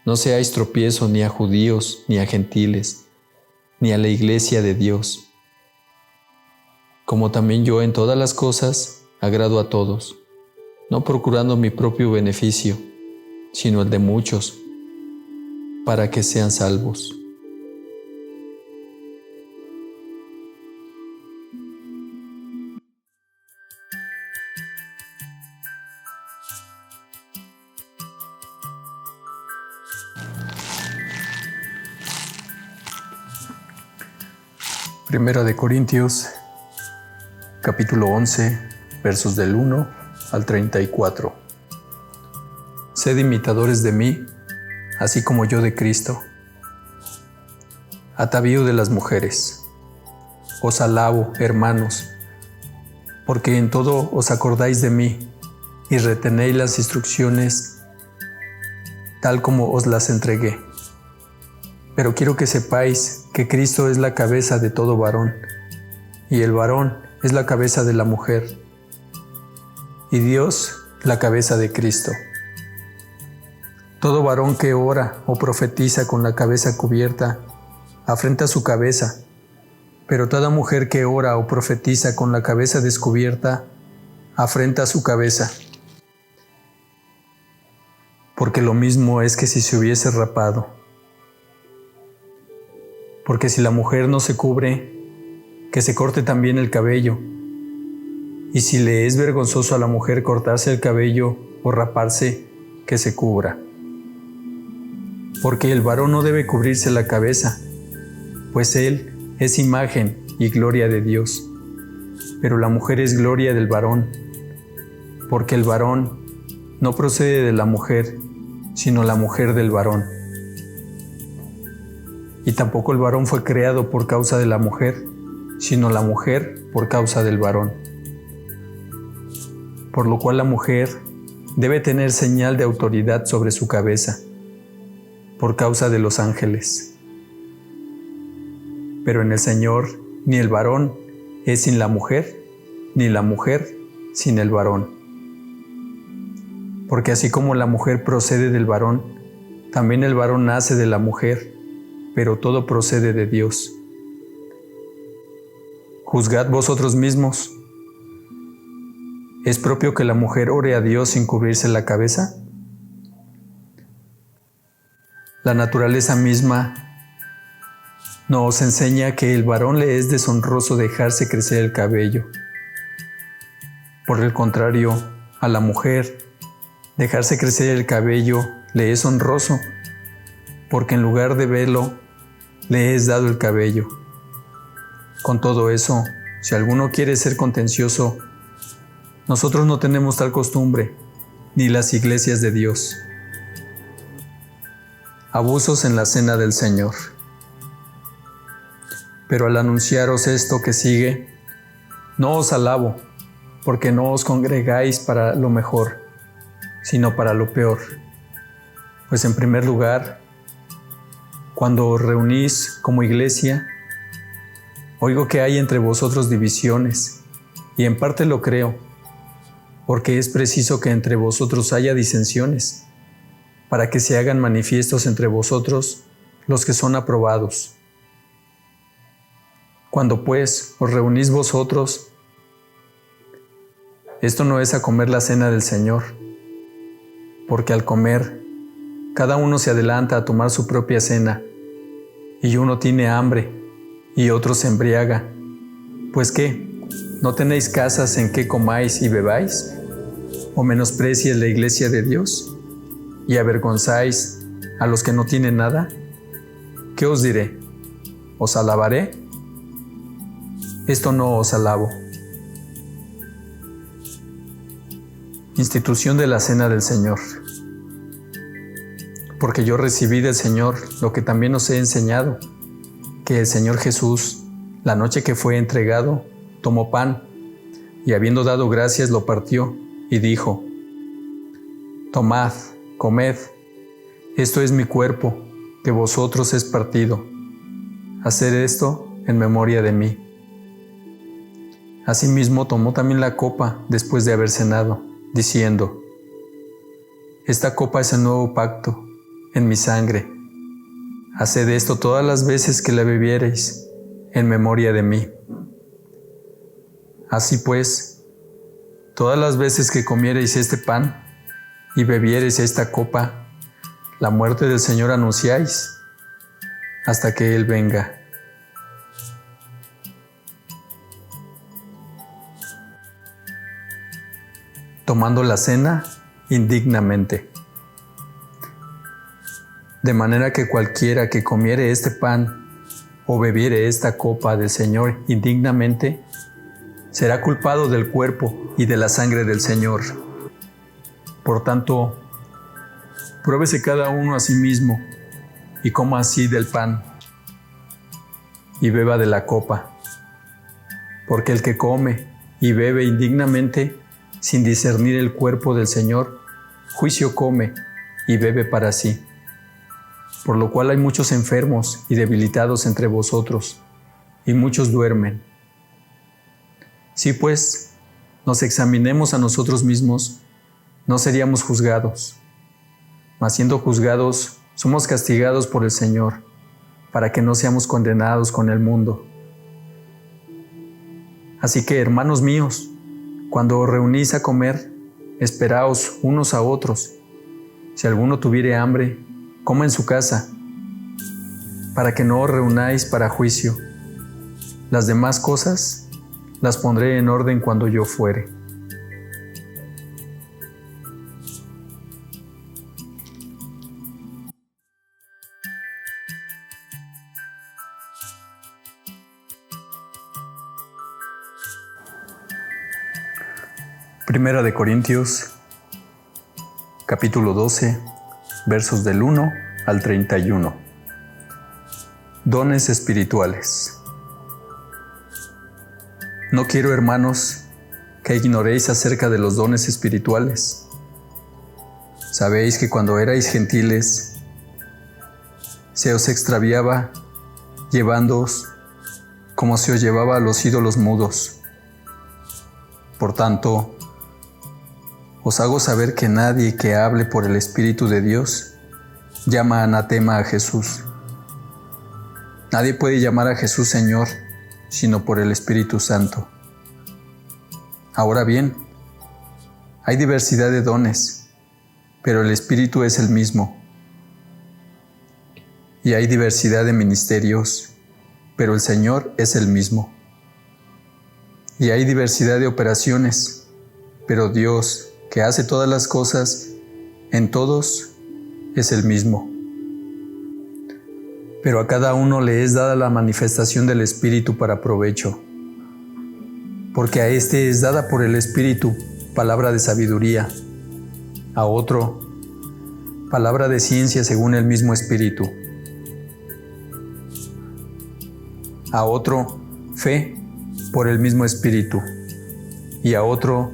No seáis tropiezo ni a judíos, ni a gentiles, ni a la iglesia de Dios. Como también yo en todas las cosas agrado a todos, no procurando mi propio beneficio, sino el de muchos, para que sean salvos. Primera de Corintios, capítulo 11, versos del 1 al 34. Sed imitadores de mí, así como yo de Cristo. Atavío de las mujeres. Os alabo, hermanos, porque en todo os acordáis de mí y retenéis las instrucciones tal como os las entregué. Pero quiero que sepáis que Cristo es la cabeza de todo varón, y el varón es la cabeza de la mujer, y Dios la cabeza de Cristo. Todo varón que ora o profetiza con la cabeza cubierta, afrenta su cabeza, pero toda mujer que ora o profetiza con la cabeza descubierta, afrenta su cabeza. Porque lo mismo es que si se hubiese rapado. Porque si la mujer no se cubre, que se corte también el cabello. Y si le es vergonzoso a la mujer cortarse el cabello o raparse, que se cubra. Porque el varón no debe cubrirse la cabeza, pues él es imagen y gloria de Dios. Pero la mujer es gloria del varón, porque el varón no procede de la mujer, sino la mujer del varón. Y tampoco el varón fue creado por causa de la mujer, sino la mujer por causa del varón. Por lo cual la mujer debe tener señal de autoridad sobre su cabeza, por causa de los ángeles. Pero en el Señor ni el varón es sin la mujer, ni la mujer sin el varón. Porque así como la mujer procede del varón, también el varón nace de la mujer, pero todo procede de Dios. Juzgad vosotros mismos. ¿Es propio que la mujer ore a Dios sin cubrirse la cabeza? La naturaleza misma nos enseña que el varón le es deshonroso dejarse crecer el cabello. Por el contrario, a la mujer, dejarse crecer el cabello le es honroso, porque en lugar de velo, le es dado el cabello. Con todo eso, si alguno quiere ser contencioso, nosotros no tenemos tal costumbre, ni las iglesias de Dios. Abusos en la cena del Señor. Pero al anunciaros esto que sigue, No os alabo, porque no os congregáis para lo mejor, sino para lo peor. Pues en primer lugar, cuando os reunís como iglesia, oigo que hay entre vosotros divisiones, y en parte lo creo, porque es preciso que entre vosotros haya disensiones, para que se hagan manifiestos entre vosotros los que son aprobados. Cuando pues os reunís vosotros, esto no es a comer la cena del Señor, porque al comer, cada uno se adelanta a tomar su propia cena, y uno tiene hambre, y otro se embriaga. Pues ¿qué? ¿No tenéis casas en que comáis y bebáis? ¿O menospreciáis la iglesia de Dios? ¿Y avergonzáis a los que no tienen nada? ¿Qué os diré? ¿Os alabaré? Esto no os alabo. Institución de la Cena del Señor. Porque yo recibí del Señor lo que también os he enseñado, que el Señor Jesús, la noche que fue entregado, tomó pan, y habiendo dado gracias lo partió, y dijo: Tomad, comed, esto es mi cuerpo, que vosotros es partido. Haced esto en memoria de mí. Asimismo tomó también la copa después de haber cenado, diciendo: Esta copa es el nuevo pacto en mi sangre. Haced esto todas las veces que la bebiereis, en memoria de mí. Así pues, todas las veces que comiereis este pan y bebiereis esta copa, la muerte del Señor anunciáis, hasta que Él venga. Tomando la cena indignamente. De manera que cualquiera que comiere este pan o bebiere esta copa del Señor indignamente, será culpado del cuerpo y de la sangre del Señor. Por tanto, pruébese cada uno a sí mismo y coma así del pan y beba de la copa. Porque el que come y bebe indignamente, sin discernir el cuerpo del Señor, juicio come y bebe para sí. Por lo cual hay muchos enfermos y debilitados entre vosotros, y muchos duermen. Si pues nos examinemos a nosotros mismos, no seríamos juzgados. Mas siendo juzgados, somos castigados por el Señor, para que no seamos condenados con el mundo. Así que, hermanos míos, cuando os reunís a comer, esperaos unos a otros. Si alguno tuviere hambre, coma en su casa, para que no os reunáis para juicio. Las demás cosas las pondré en orden cuando yo fuere. Primera de Corintios, capítulo 12, versos del 1 al 31. Dones espirituales. No quiero, hermanos, que ignoréis acerca de los dones espirituales. Sabéis que cuando erais gentiles, se os extraviaba, llevándoos como se os llevaba a los ídolos mudos. Por tanto, os hago saber que nadie que hable por el Espíritu de Dios llama anatema a Jesús. Nadie puede llamar a Jesús Señor, sino por el Espíritu Santo. Ahora bien, hay diversidad de dones, pero el Espíritu es el mismo. Y hay diversidad de ministerios, pero el Señor es el mismo. Y hay diversidad de operaciones, pero Dios, que hace todas las cosas en todos, es el mismo. Pero a cada uno le es dada la manifestación del Espíritu para provecho. Porque a éste es dada por el Espíritu palabra de sabiduría, a otro palabra de ciencia según el mismo Espíritu, a otro fe por el mismo Espíritu, y a otro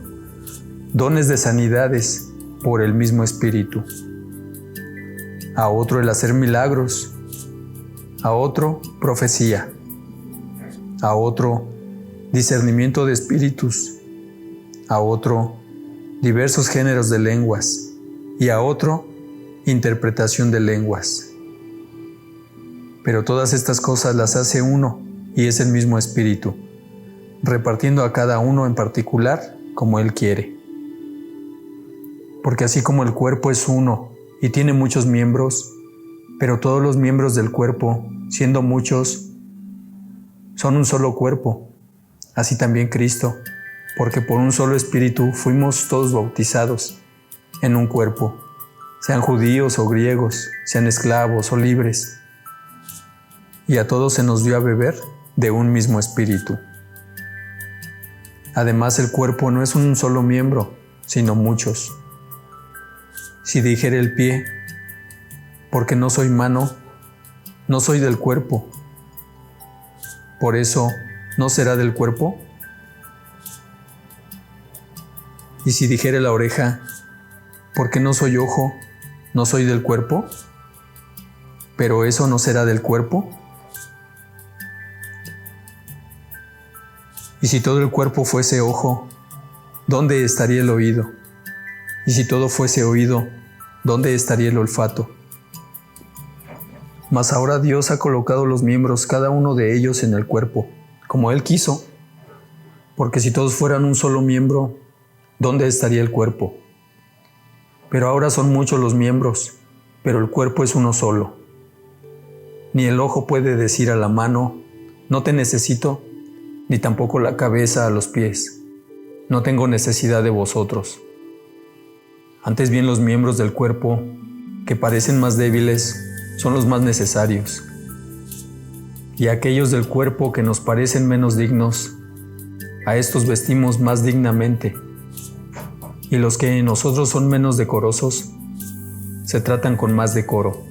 dones de sanidades por el mismo Espíritu, a otro el hacer milagros, a otro profecía, a otro discernimiento de espíritus, a otro diversos géneros de lenguas, y a otro interpretación de lenguas. Pero todas estas cosas las hace uno, y es el mismo Espíritu, repartiendo a cada uno en particular como Él quiere. Porque así como el cuerpo es uno y tiene muchos miembros, pero todos los miembros del cuerpo, siendo muchos, son un solo cuerpo, así también Cristo, porque por un solo Espíritu fuimos todos bautizados en un cuerpo, sean judíos o griegos, sean esclavos o libres, y a todos se nos dio a beber de un mismo Espíritu. Además, el cuerpo no es un solo miembro, sino muchos. Si dijere el pie, porque no soy mano, no soy del cuerpo, por eso no será del cuerpo. Y si dijere la oreja, porque no soy ojo, no soy del cuerpo, pero eso no será del cuerpo. Y si todo el cuerpo fuese ojo, ¿dónde estaría el oído? Y si todo fuese oído, ¿dónde estaría el olfato? Mas ahora Dios ha colocado los miembros, cada uno de ellos, en el cuerpo, como Él quiso. Porque si todos fueran un solo miembro, ¿dónde estaría el cuerpo? Pero ahora son muchos los miembros, pero el cuerpo es uno solo. Ni el ojo puede decir a la mano, no te necesito, ni tampoco la cabeza a los pies, no tengo necesidad de vosotros. Antes bien, los miembros del cuerpo, que parecen más débiles, son los más necesarios. Y aquellos del cuerpo que nos parecen menos dignos, a estos vestimos más dignamente. Y los que en nosotros son menos decorosos, se tratan con más decoro.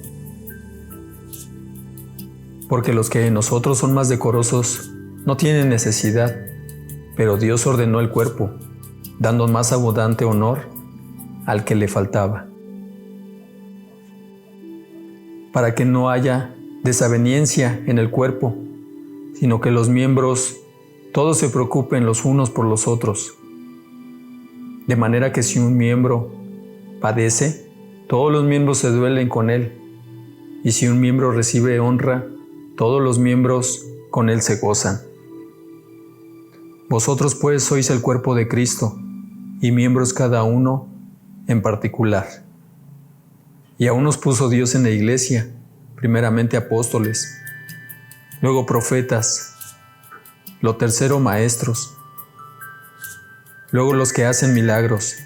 Porque los que en nosotros son más decorosos no tienen necesidad, pero Dios ordenó el cuerpo, dando más abundante honor al que le faltaba, para que no haya desaveniencia en el cuerpo, sino que los miembros todos se preocupen los unos por los otros. De manera que si un miembro padece, todos los miembros se duelen con él, y si un miembro recibe honra, todos los miembros con él se gozan. Vosotros pues sois el cuerpo de Cristo, y miembros cada uno en particular. Y a unos puso Dios en la iglesia, primeramente apóstoles, luego profetas, lo tercero maestros, luego los que hacen milagros,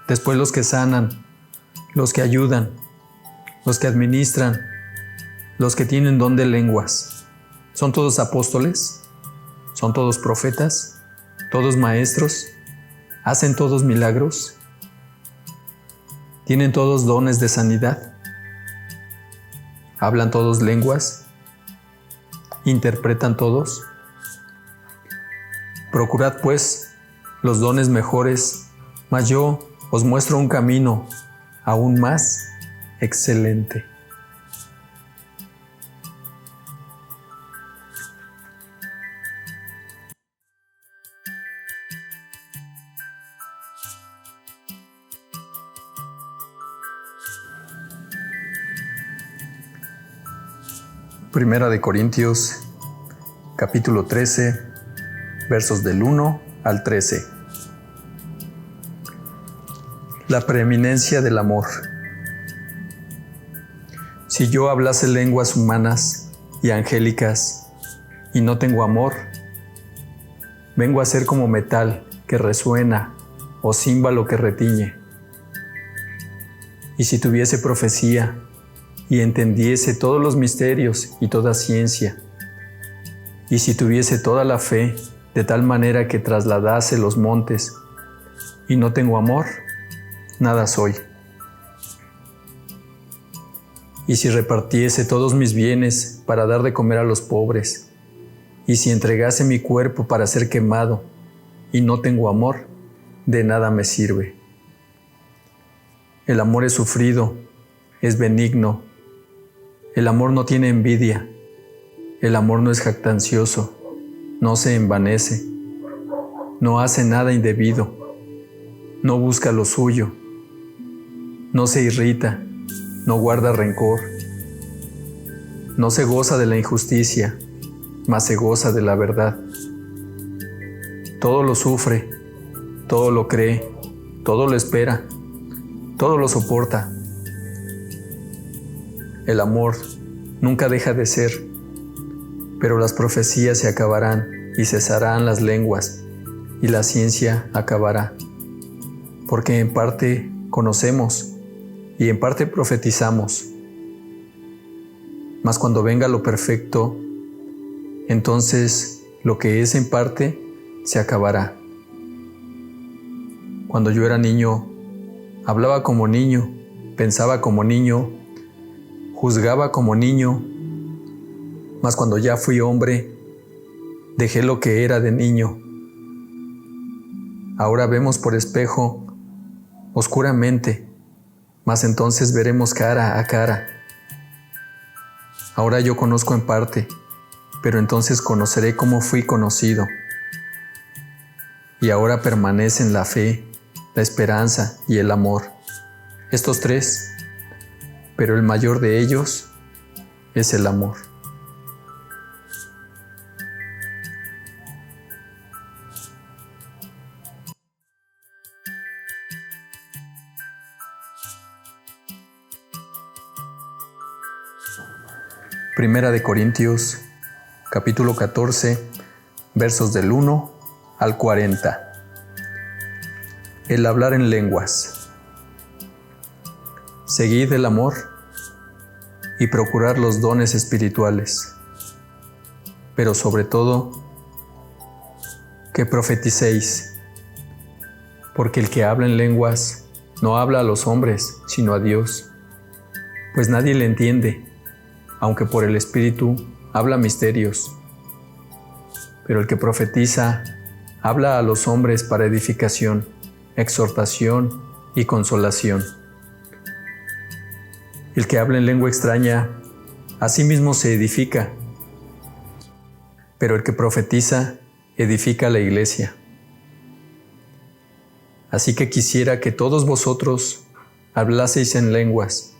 después los que sanan, los que ayudan, los que administran, los que tienen don de lenguas. ¿Son todos apóstoles? ¿Son todos profetas? ¿Todos maestros? ¿Hacen todos milagros? ¿Tienen todos dones de sanidad? ¿Hablan todos lenguas? ¿Interpretan todos? Procurad pues los dones mejores, mas yo os muestro un camino aún más excelente. Primera de Corintios, capítulo 13, versos del 1 al 13. La preeminencia del amor. Si yo hablase lenguas humanas y angélicas y no tengo amor, vengo a ser como metal que resuena o címbalo que retiñe. Y si tuviese profecía y entendiese todos los misterios y toda ciencia, y si tuviese toda la fe de tal manera que trasladase los montes, y no tengo amor, nada soy. Y si repartiese todos mis bienes para dar de comer a los pobres, Y si entregase mi cuerpo para ser quemado y no tengo amor, de nada me sirve. El amor es sufrido, es benigno. El amor no tiene envidia. El amor no es jactancioso, no se envanece, no hace nada indebido, no busca lo suyo, no se irrita, no guarda rencor, no se goza de la injusticia, mas se goza de la verdad. Todo lo sufre, todo lo cree, todo lo espera, todo lo soporta. El amor nunca deja de ser, pero las profecías se acabarán y cesarán las lenguas, y la ciencia acabará. Porque en parte conocemos y en parte profetizamos. Mas cuando venga lo perfecto, entonces lo que es en parte se acabará. Cuando yo era niño, hablaba como niño, pensaba como niño, juzgaba como niño, mas cuando ya fui hombre, dejé lo que era de niño. Ahora vemos por espejo, oscuramente, mas entonces veremos cara a cara. Ahora yo conozco en parte, pero entonces conoceré cómo fui conocido. Y ahora permanecen la fe, la esperanza y el amor, estos tres, pero el mayor de ellos es el amor. Primera de Corintios, capítulo 14, versos del 1 al 40. El hablar en lenguas. Seguid el amor y procurad los dones espirituales, pero sobre todo, que profeticéis, porque el que habla en lenguas no habla a los hombres, sino a Dios, pues nadie le entiende, aunque por el Espíritu habla misterios. Pero el que profetiza habla a los hombres para edificación, exhortación y consolación. El que habla en lengua extraña, a sí mismo se edifica, pero el que profetiza edifica a la iglesia. Así que quisiera que todos vosotros hablaseis en lenguas,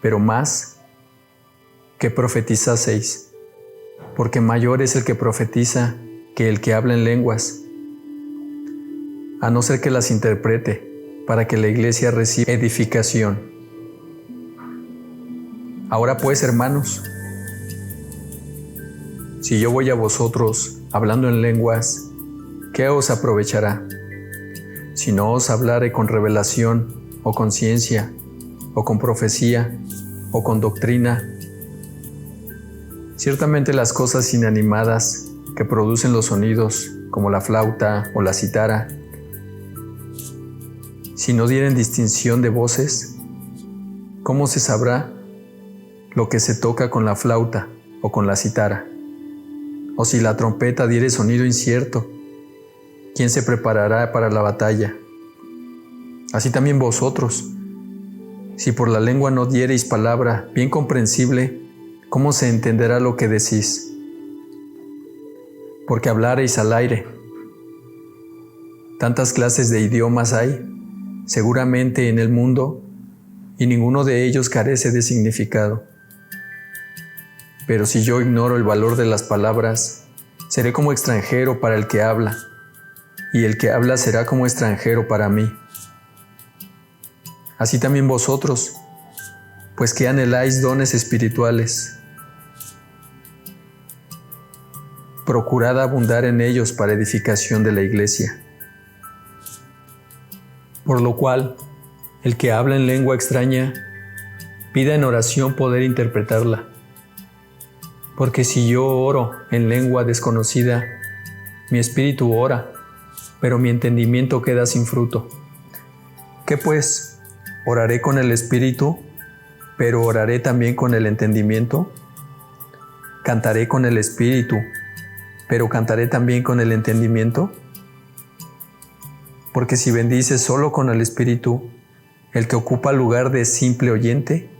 pero más que profetizaseis, porque mayor es el que profetiza que el que habla en lenguas, a no ser que las interprete, para que la iglesia reciba edificación. Ahora pues, hermanos, si yo voy a vosotros hablando en lenguas, ¿qué os aprovechará? Si no os hablare con revelación, o con ciencia, o con profecía, o con doctrina. Ciertamente las cosas inanimadas que producen los sonidos, como la flauta o la cítara, si no dieren distinción de voces, ¿cómo se sabrá lo que se toca con la flauta o con la cítara? O si la trompeta diere sonido incierto, ¿quién se preparará para la batalla? Así también vosotros, si por la lengua no diereis palabra bien comprensible, ¿cómo se entenderá lo que decís? Porque hablareis al aire. Tantas clases de idiomas hay, seguramente en el mundo, y ninguno de ellos carece de significado. Pero si yo ignoro el valor de las palabras, seré como extranjero para el que habla, y el que habla será como extranjero para mí. Así también vosotros, pues que anheláis dones espirituales, procurad abundar en ellos para edificación de la iglesia. Por lo cual, el que habla en lengua extraña, pida en oración poder interpretarla. Porque si yo oro en lengua desconocida, mi espíritu ora, pero mi entendimiento queda sin fruto. ¿Qué pues? ¿Oraré con el espíritu, pero oraré también con el entendimiento? ¿Cantaré con el espíritu, pero cantaré también con el entendimiento? Porque si bendices solo con el espíritu, el que ocupa lugar de simple oyente,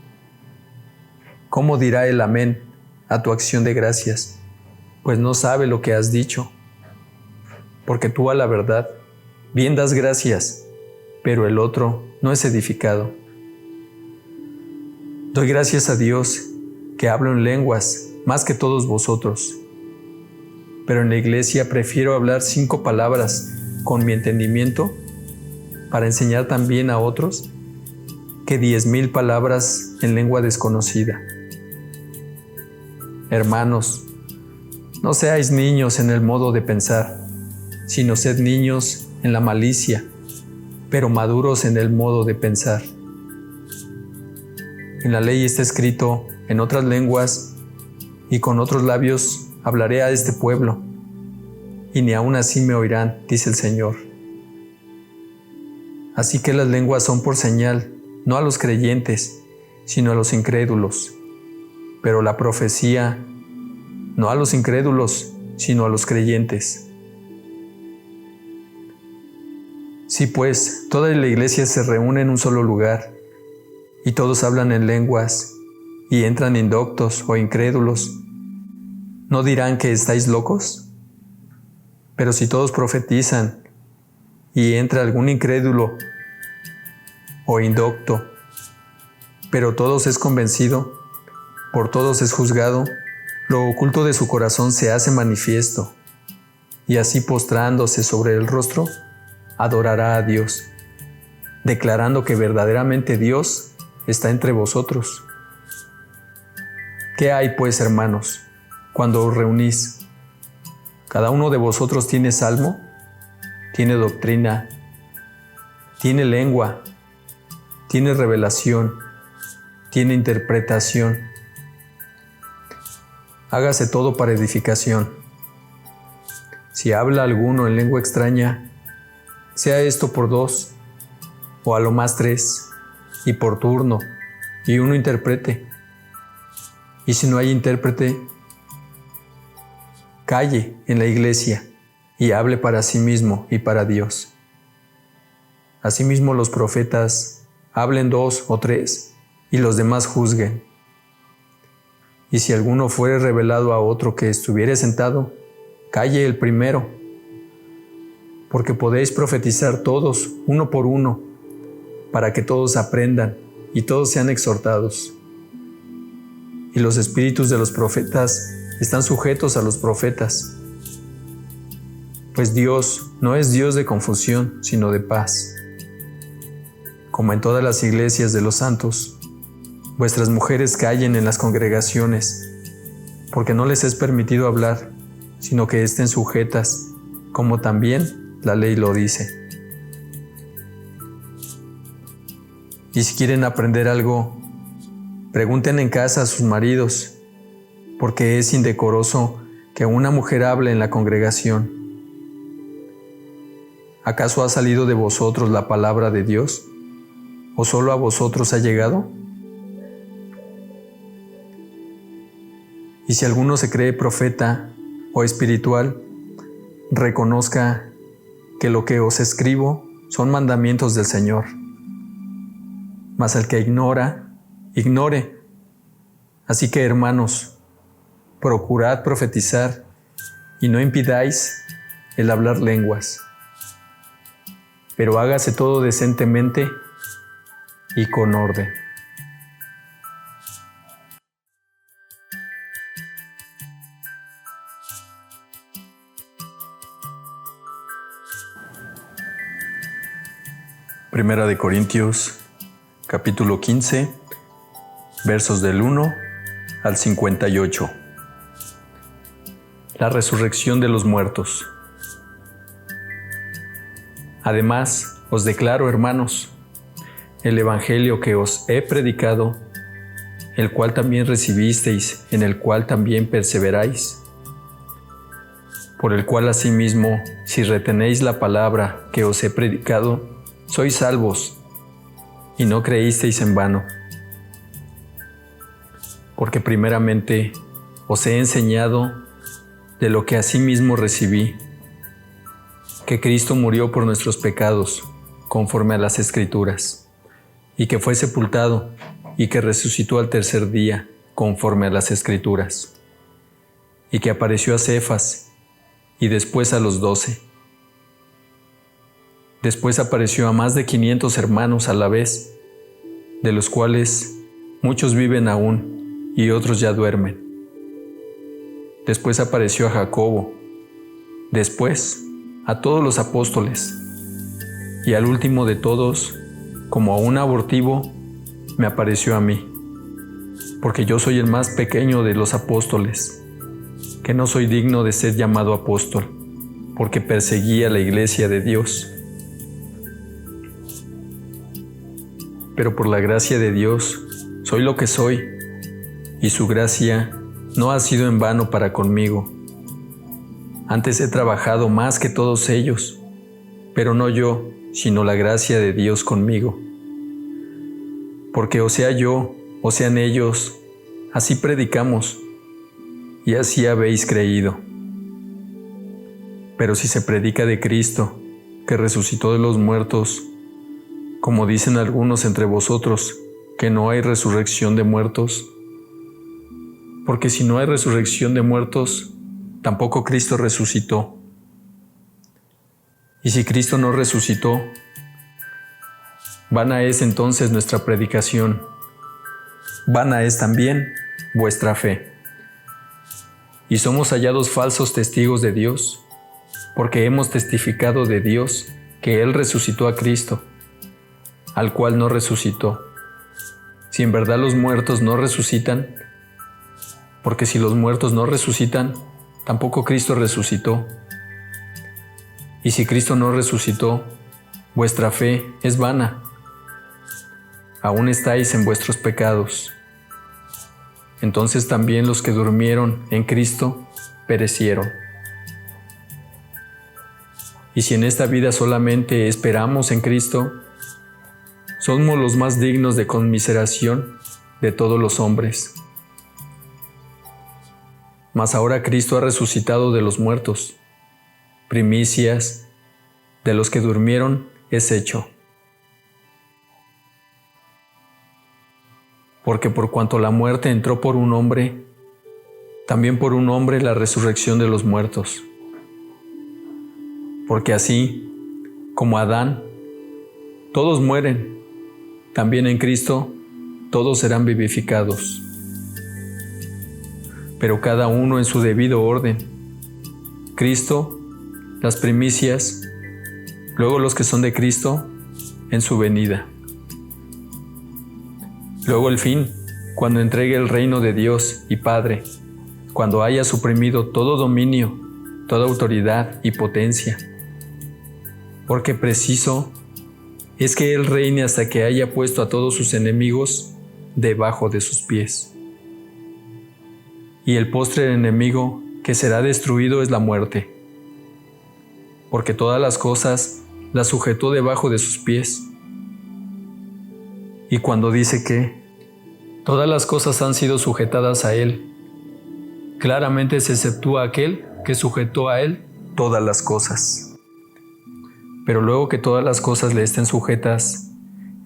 ¿cómo dirá el amén a tu acción de gracias? Pues no sabe lo que has dicho. Porque tú a la verdad bien das gracias, pero el otro no es edificado. Doy gracias a Dios que hablo en lenguas más que todos vosotros, pero en la iglesia prefiero hablar 5 palabras con mi entendimiento para enseñar también a otros que 10,000 palabras en lengua desconocida. Hermanos, no seáis niños en el modo de pensar, sino sed niños en la malicia, pero maduros en el modo de pensar. En la ley está escrito: en otras lenguas y con otros labios hablaré a este pueblo, y ni aun así me oirán, dice el Señor. Así que las lenguas son por señal, no a los creyentes, sino a los incrédulos, pero la profecía no a los incrédulos, sino a los creyentes. Si pues toda la iglesia se reúne en un solo lugar, y todos hablan en lenguas, y entran indoctos o incrédulos, ¿no dirán que estáis locos? Pero si todos profetizan, y entra algún incrédulo o indocto, pero todos es convencido, por todos es juzgado, lo oculto de su corazón se hace manifiesto, y así postrándose sobre el rostro, adorará a Dios, declarando que verdaderamente Dios está entre vosotros. ¿Qué hay pues, hermanos, cuando os reunís? ¿Cada uno de vosotros tiene salmo? ¿Tiene doctrina? ¿Tiene lengua? ¿Tiene revelación? ¿Tiene interpretación? Hágase todo para edificación. Si habla alguno en lengua extraña, sea esto por 2, o a lo más 3, y por turno, y uno interprete. Y si no hay intérprete, calle en la iglesia y hable para sí mismo y para Dios. Asimismo los profetas hablen 2 o 3, y los demás juzguen. Y si alguno fuere revelado a otro que estuviere sentado, calle el primero, porque podéis profetizar todos, uno por uno, para que todos aprendan y todos sean exhortados. Y los espíritus de los profetas están sujetos a los profetas, pues Dios no es Dios de confusión, sino de paz. Como en todas las iglesias de los santos, vuestras mujeres callen en las congregaciones, porque no les es permitido hablar, sino que estén sujetas, como también la ley lo dice. Y si quieren aprender algo, pregunten en casa a sus maridos, porque es indecoroso que una mujer hable en la congregación. ¿Acaso ha salido de vosotros la palabra de Dios? ¿O solo a vosotros ha llegado? Y si alguno se cree profeta o espiritual, reconozca que lo que os escribo son mandamientos del Señor. Mas el que ignora, ignore. Así que, hermanos, procurad profetizar y no impidáis el hablar lenguas. Pero hágase todo decentemente y con orden. Primera de Corintios, capítulo 15, versos del 1 al 58. La resurrección de los muertos. Además, os declaro, hermanos, el evangelio que os he predicado, el cual también recibisteis, en el cual también perseveráis, por el cual asimismo, si retenéis la palabra que os he predicado, sois salvos, y no creísteis en vano. Porque primeramente os he enseñado de lo que asimismo recibí, que Cristo murió por nuestros pecados, conforme a las Escrituras, y que fue sepultado, y que resucitó al tercer día, conforme a las Escrituras, y que apareció a Cefas, y después a los 12. Después apareció a más de 500 hermanos a la vez, de los cuales muchos viven aún, y otros ya duermen. Después apareció a Jacobo, después a todos los apóstoles, y al último de todos, como a un abortivo, me apareció a mí, porque yo soy el más pequeño de los apóstoles, que no soy digno de ser llamado apóstol, porque perseguí a la iglesia de Dios. Pero por la gracia de Dios soy lo que soy, y su gracia no ha sido en vano para conmigo. Antes he trabajado más que todos ellos, pero no yo, sino la gracia de Dios conmigo. Porque o sea yo, o sean ellos, así predicamos, y así habéis creído. Pero si se predica de Cristo, que resucitó de los muertos, como dicen algunos entre vosotros, que no hay resurrección de muertos, porque si no hay resurrección de muertos, tampoco Cristo resucitó. Y si Cristo no resucitó, vana es entonces nuestra predicación, vana es también vuestra fe. Y somos hallados falsos testigos de Dios, porque hemos testificado de Dios que Él resucitó a Cristo, al cual no resucitó. Si en verdad los muertos no resucitan, porque si los muertos no resucitan, tampoco Cristo resucitó. Y si Cristo no resucitó, vuestra fe es vana. Aún estáis en vuestros pecados. Entonces también los que durmieron en Cristo perecieron. Y si en esta vida solamente esperamos en Cristo, somos los más dignos de conmiseración de todos los hombres. Mas ahora Cristo ha resucitado de los muertos, primicias de los que durmieron es hecho. Porque por cuanto la muerte entró por un hombre, también por un hombre la resurrección de los muertos. Porque así, como Adán, todos mueren, también en Cristo todos serán vivificados. Pero cada uno en su debido orden. Cristo, las primicias, luego los que son de Cristo, en su venida. Luego el fin, cuando entregue el reino de Dios y Padre, cuando haya suprimido todo dominio, toda autoridad y potencia. Porque preciso es que Él reine hasta que haya puesto a todos sus enemigos debajo de sus pies. Y el postrer enemigo que será destruido es la muerte, porque todas las cosas las sujetó debajo de sus pies. Y cuando dice que todas las cosas han sido sujetadas a Él, claramente se exceptúa aquel que sujetó a Él todas las cosas. Pero luego que todas las cosas le estén sujetas,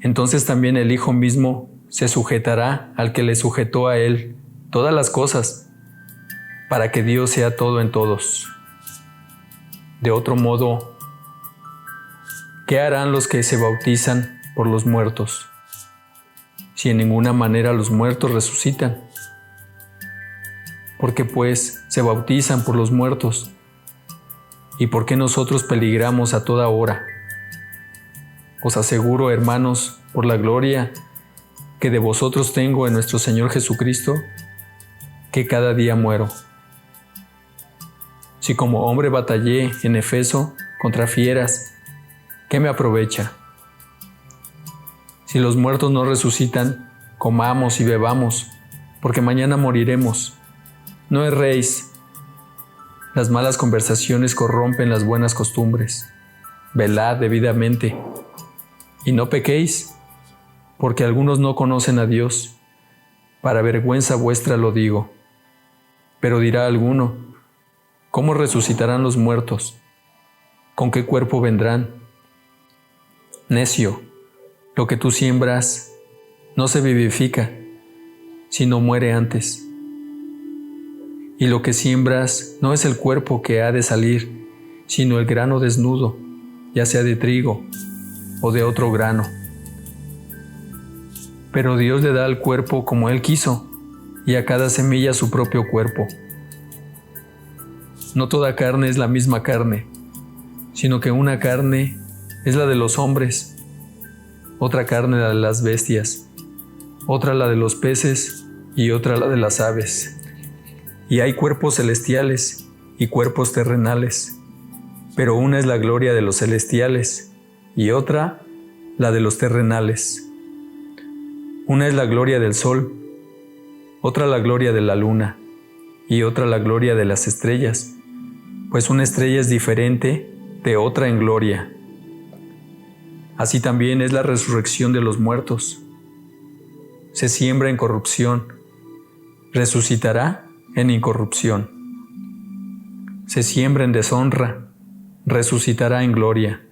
entonces también el Hijo mismo se sujetará al que le sujetó a Él todas las cosas, para que Dios sea todo en todos. De otro modo, ¿qué harán los que se bautizan por los muertos, si en ninguna manera los muertos resucitan? ¿Por qué pues se bautizan por los muertos? ¿Y por qué nosotros peligramos a toda hora? Os aseguro, hermanos, por la gloria que de vosotros tengo en nuestro Señor Jesucristo, que cada día muero. Si como hombre batallé en Efeso contra fieras, ¿qué me aprovecha? Si los muertos no resucitan, comamos y bebamos, porque mañana moriremos. No erréis. Las malas conversaciones corrompen las buenas costumbres. Velad debidamente, y no pequéis, porque algunos no conocen a Dios. Para vergüenza vuestra lo digo. Pero dirá alguno, ¿cómo resucitarán los muertos? ¿Con qué cuerpo vendrán? Necio, lo que tú siembras no se vivifica, sino muere antes. Y lo que siembras no es el cuerpo que ha de salir, sino el grano desnudo, ya sea de trigo o de otro grano. Pero Dios le da al cuerpo como Él quiso, y a cada semilla su propio cuerpo. No toda carne es la misma carne, sino que una carne es la de los hombres, otra carne la de las bestias, otra la de los peces y otra la de las aves. Y hay cuerpos celestiales y cuerpos terrenales, pero una es la gloria de los celestiales y otra la de los terrenales. Una es la gloria del sol, otra la gloria de la luna y otra la gloria de las estrellas, pues una estrella es diferente de otra en gloria. Así también es la resurrección de los muertos. Se siembra en corrupción, resucitará en incorrupción. Se siembra en deshonra, resucitará en gloria.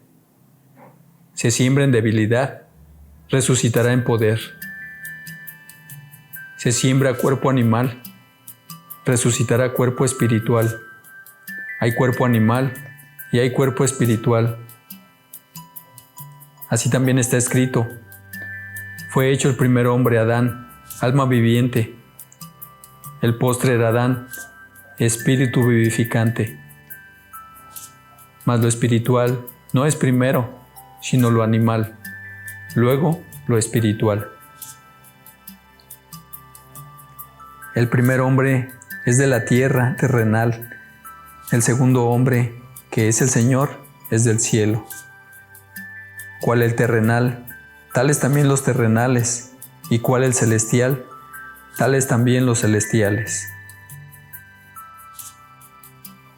Se siembra en debilidad, resucitará en poder. Se siembra cuerpo animal, resucitará cuerpo espiritual. Hay cuerpo animal y hay cuerpo espiritual. Así también está escrito: fue hecho el primer hombre Adán, alma viviente. El postrer Adán, espíritu vivificante. Mas lo espiritual no es primero, sino lo animal, luego lo espiritual. El primer hombre es de la tierra terrenal. El segundo hombre, que es el Señor, es del cielo. ¿Cuál el terrenal? Tales también los terrenales. ¿Y cuál el celestial? Tales también los celestiales.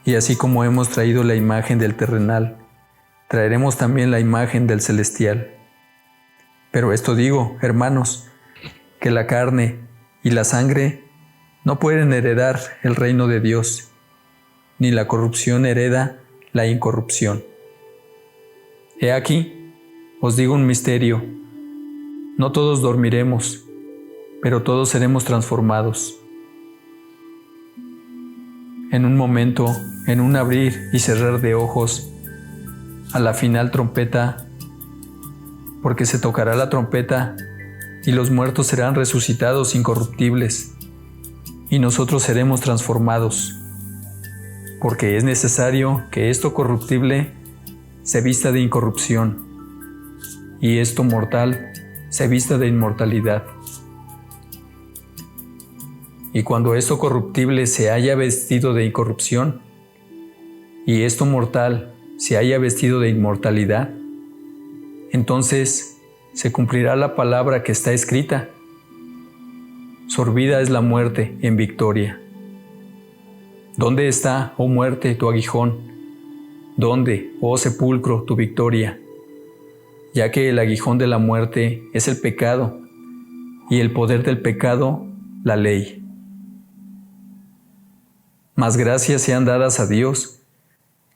Y así como hemos traído la imagen del terrenal, traeremos también la imagen del celestial. Pero esto digo, hermanos, que la carne y la sangre no pueden heredar el reino de Dios, ni la corrupción hereda la incorrupción. He aquí, os digo un misterio: no todos dormiremos, pero todos seremos transformados. En un momento, en un abrir y cerrar de ojos, a la final trompeta, porque se tocará la trompeta y los muertos serán resucitados incorruptibles, y nosotros seremos transformados, porque es necesario que esto corruptible se vista de incorrupción, y esto mortal se vista de inmortalidad. Y cuando esto corruptible se haya vestido de incorrupción, y esto mortal se haya vestido de inmortalidad, entonces se cumplirá la palabra que está escrita: sorbida es la muerte en victoria. ¿Dónde está, oh muerte, tu aguijón? ¿Dónde, oh sepulcro, tu victoria? Ya que el aguijón de la muerte es el pecado, y el poder del pecado, la ley. Mas gracias sean dadas a Dios,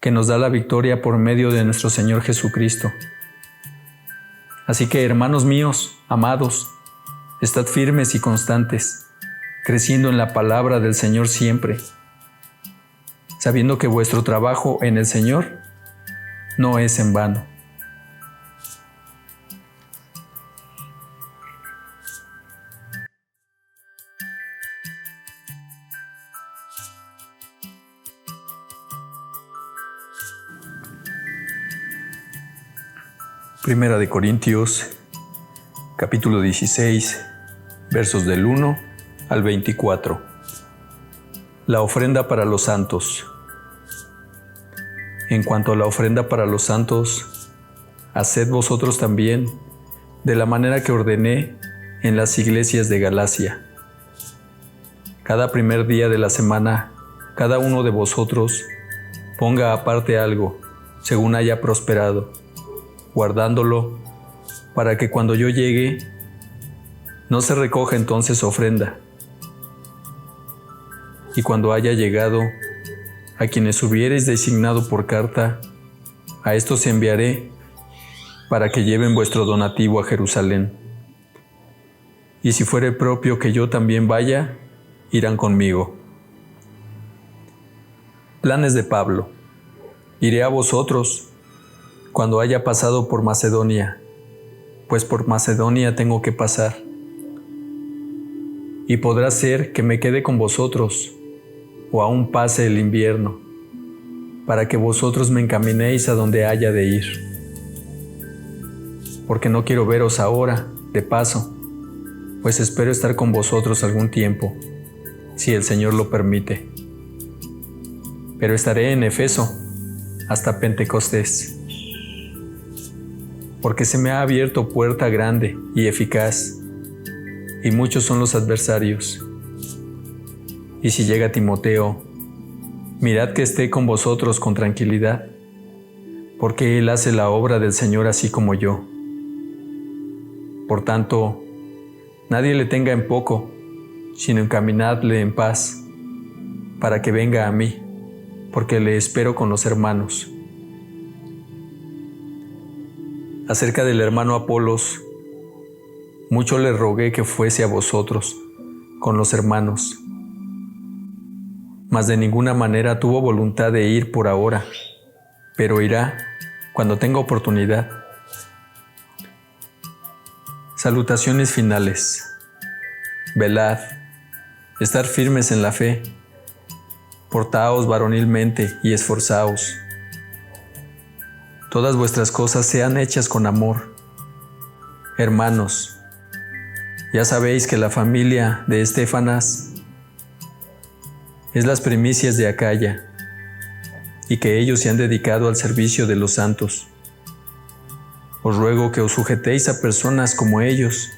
que nos da la victoria por medio de nuestro Señor Jesucristo. Así que, hermanos míos, amados, estad firmes y constantes, creciendo en la palabra del Señor siempre, sabiendo que vuestro trabajo en el Señor no es en vano. Primera de Corintios, capítulo 16, versos del 1 al 24. La ofrenda para los santos. En cuanto a la ofrenda para los santos, haced vosotros también de la manera que ordené en las iglesias de Galacia. Cada primer día de la semana, cada uno de vosotros ponga aparte algo, según haya prosperado, guardándolo, para que cuando yo llegue, no se recoja entonces ofrenda. y cuando haya llegado, a quienes hubiereis designado por carta, a estos enviaré para que lleven vuestro donativo a Jerusalén. Y si fuere propio que yo también vaya, irán conmigo. Planes de Pablo. Iré a vosotros cuando haya pasado por Macedonia, pues por Macedonia tengo que pasar. Y podrá ser que me quede con vosotros, o aún pase el invierno, para que vosotros me encaminéis a donde haya de ir. Porque no quiero veros ahora, de paso, pues espero estar con vosotros algún tiempo, si el Señor lo permite. Pero estaré en Efeso hasta Pentecostés, porque se me ha abierto puerta grande y eficaz, y muchos son los adversarios. Y si llega Timoteo, mirad que esté con vosotros con tranquilidad, porque él hace la obra del Señor así como yo. Por tanto, nadie le tenga en poco, sino encaminadle en paz, para que venga a mí, porque le espero con los hermanos. Acerca del hermano Apolos, mucho le rogué que fuese a vosotros, con los hermanos, mas de ninguna manera tuvo voluntad de ir por ahora, pero irá cuando tenga oportunidad. Salutaciones finales. Velad, estar firmes en la fe, portaos varonilmente y esforzaos. Todas vuestras cosas sean hechas con amor. Hermanos, ya sabéis que la familia de Estéfanas es las primicias de Acaya, y que ellos se han dedicado al servicio de los santos. Os ruego que os sujetéis a personas como ellos,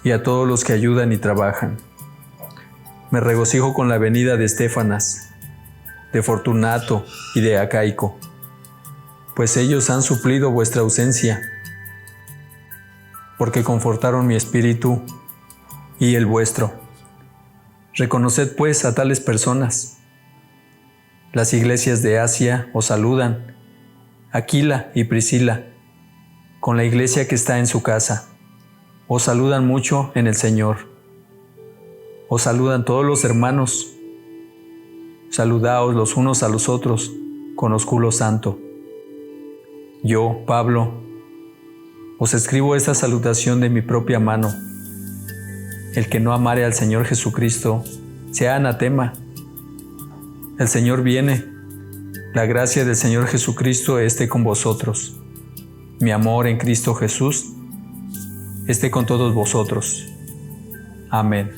y a todos los que ayudan y trabajan. Me regocijo con la venida de Estéfanas, de Fortunato y de Acaico, pues ellos han suplido vuestra ausencia, porque confortaron mi espíritu y el vuestro. Reconoced pues a tales personas. Las iglesias de Asia os saludan, Aquila y Priscila, con la iglesia que está en su casa. Os saludan mucho en el Señor. Os saludan todos los hermanos. Saludaos los unos a los otros con ósculo santo. Yo, Pablo, os escribo esta salutación de mi propia mano. El que no amare al Señor Jesucristo, sea anatema. El Señor viene. La gracia del Señor Jesucristo esté con vosotros. Mi amor en Cristo Jesús esté con todos vosotros. Amén.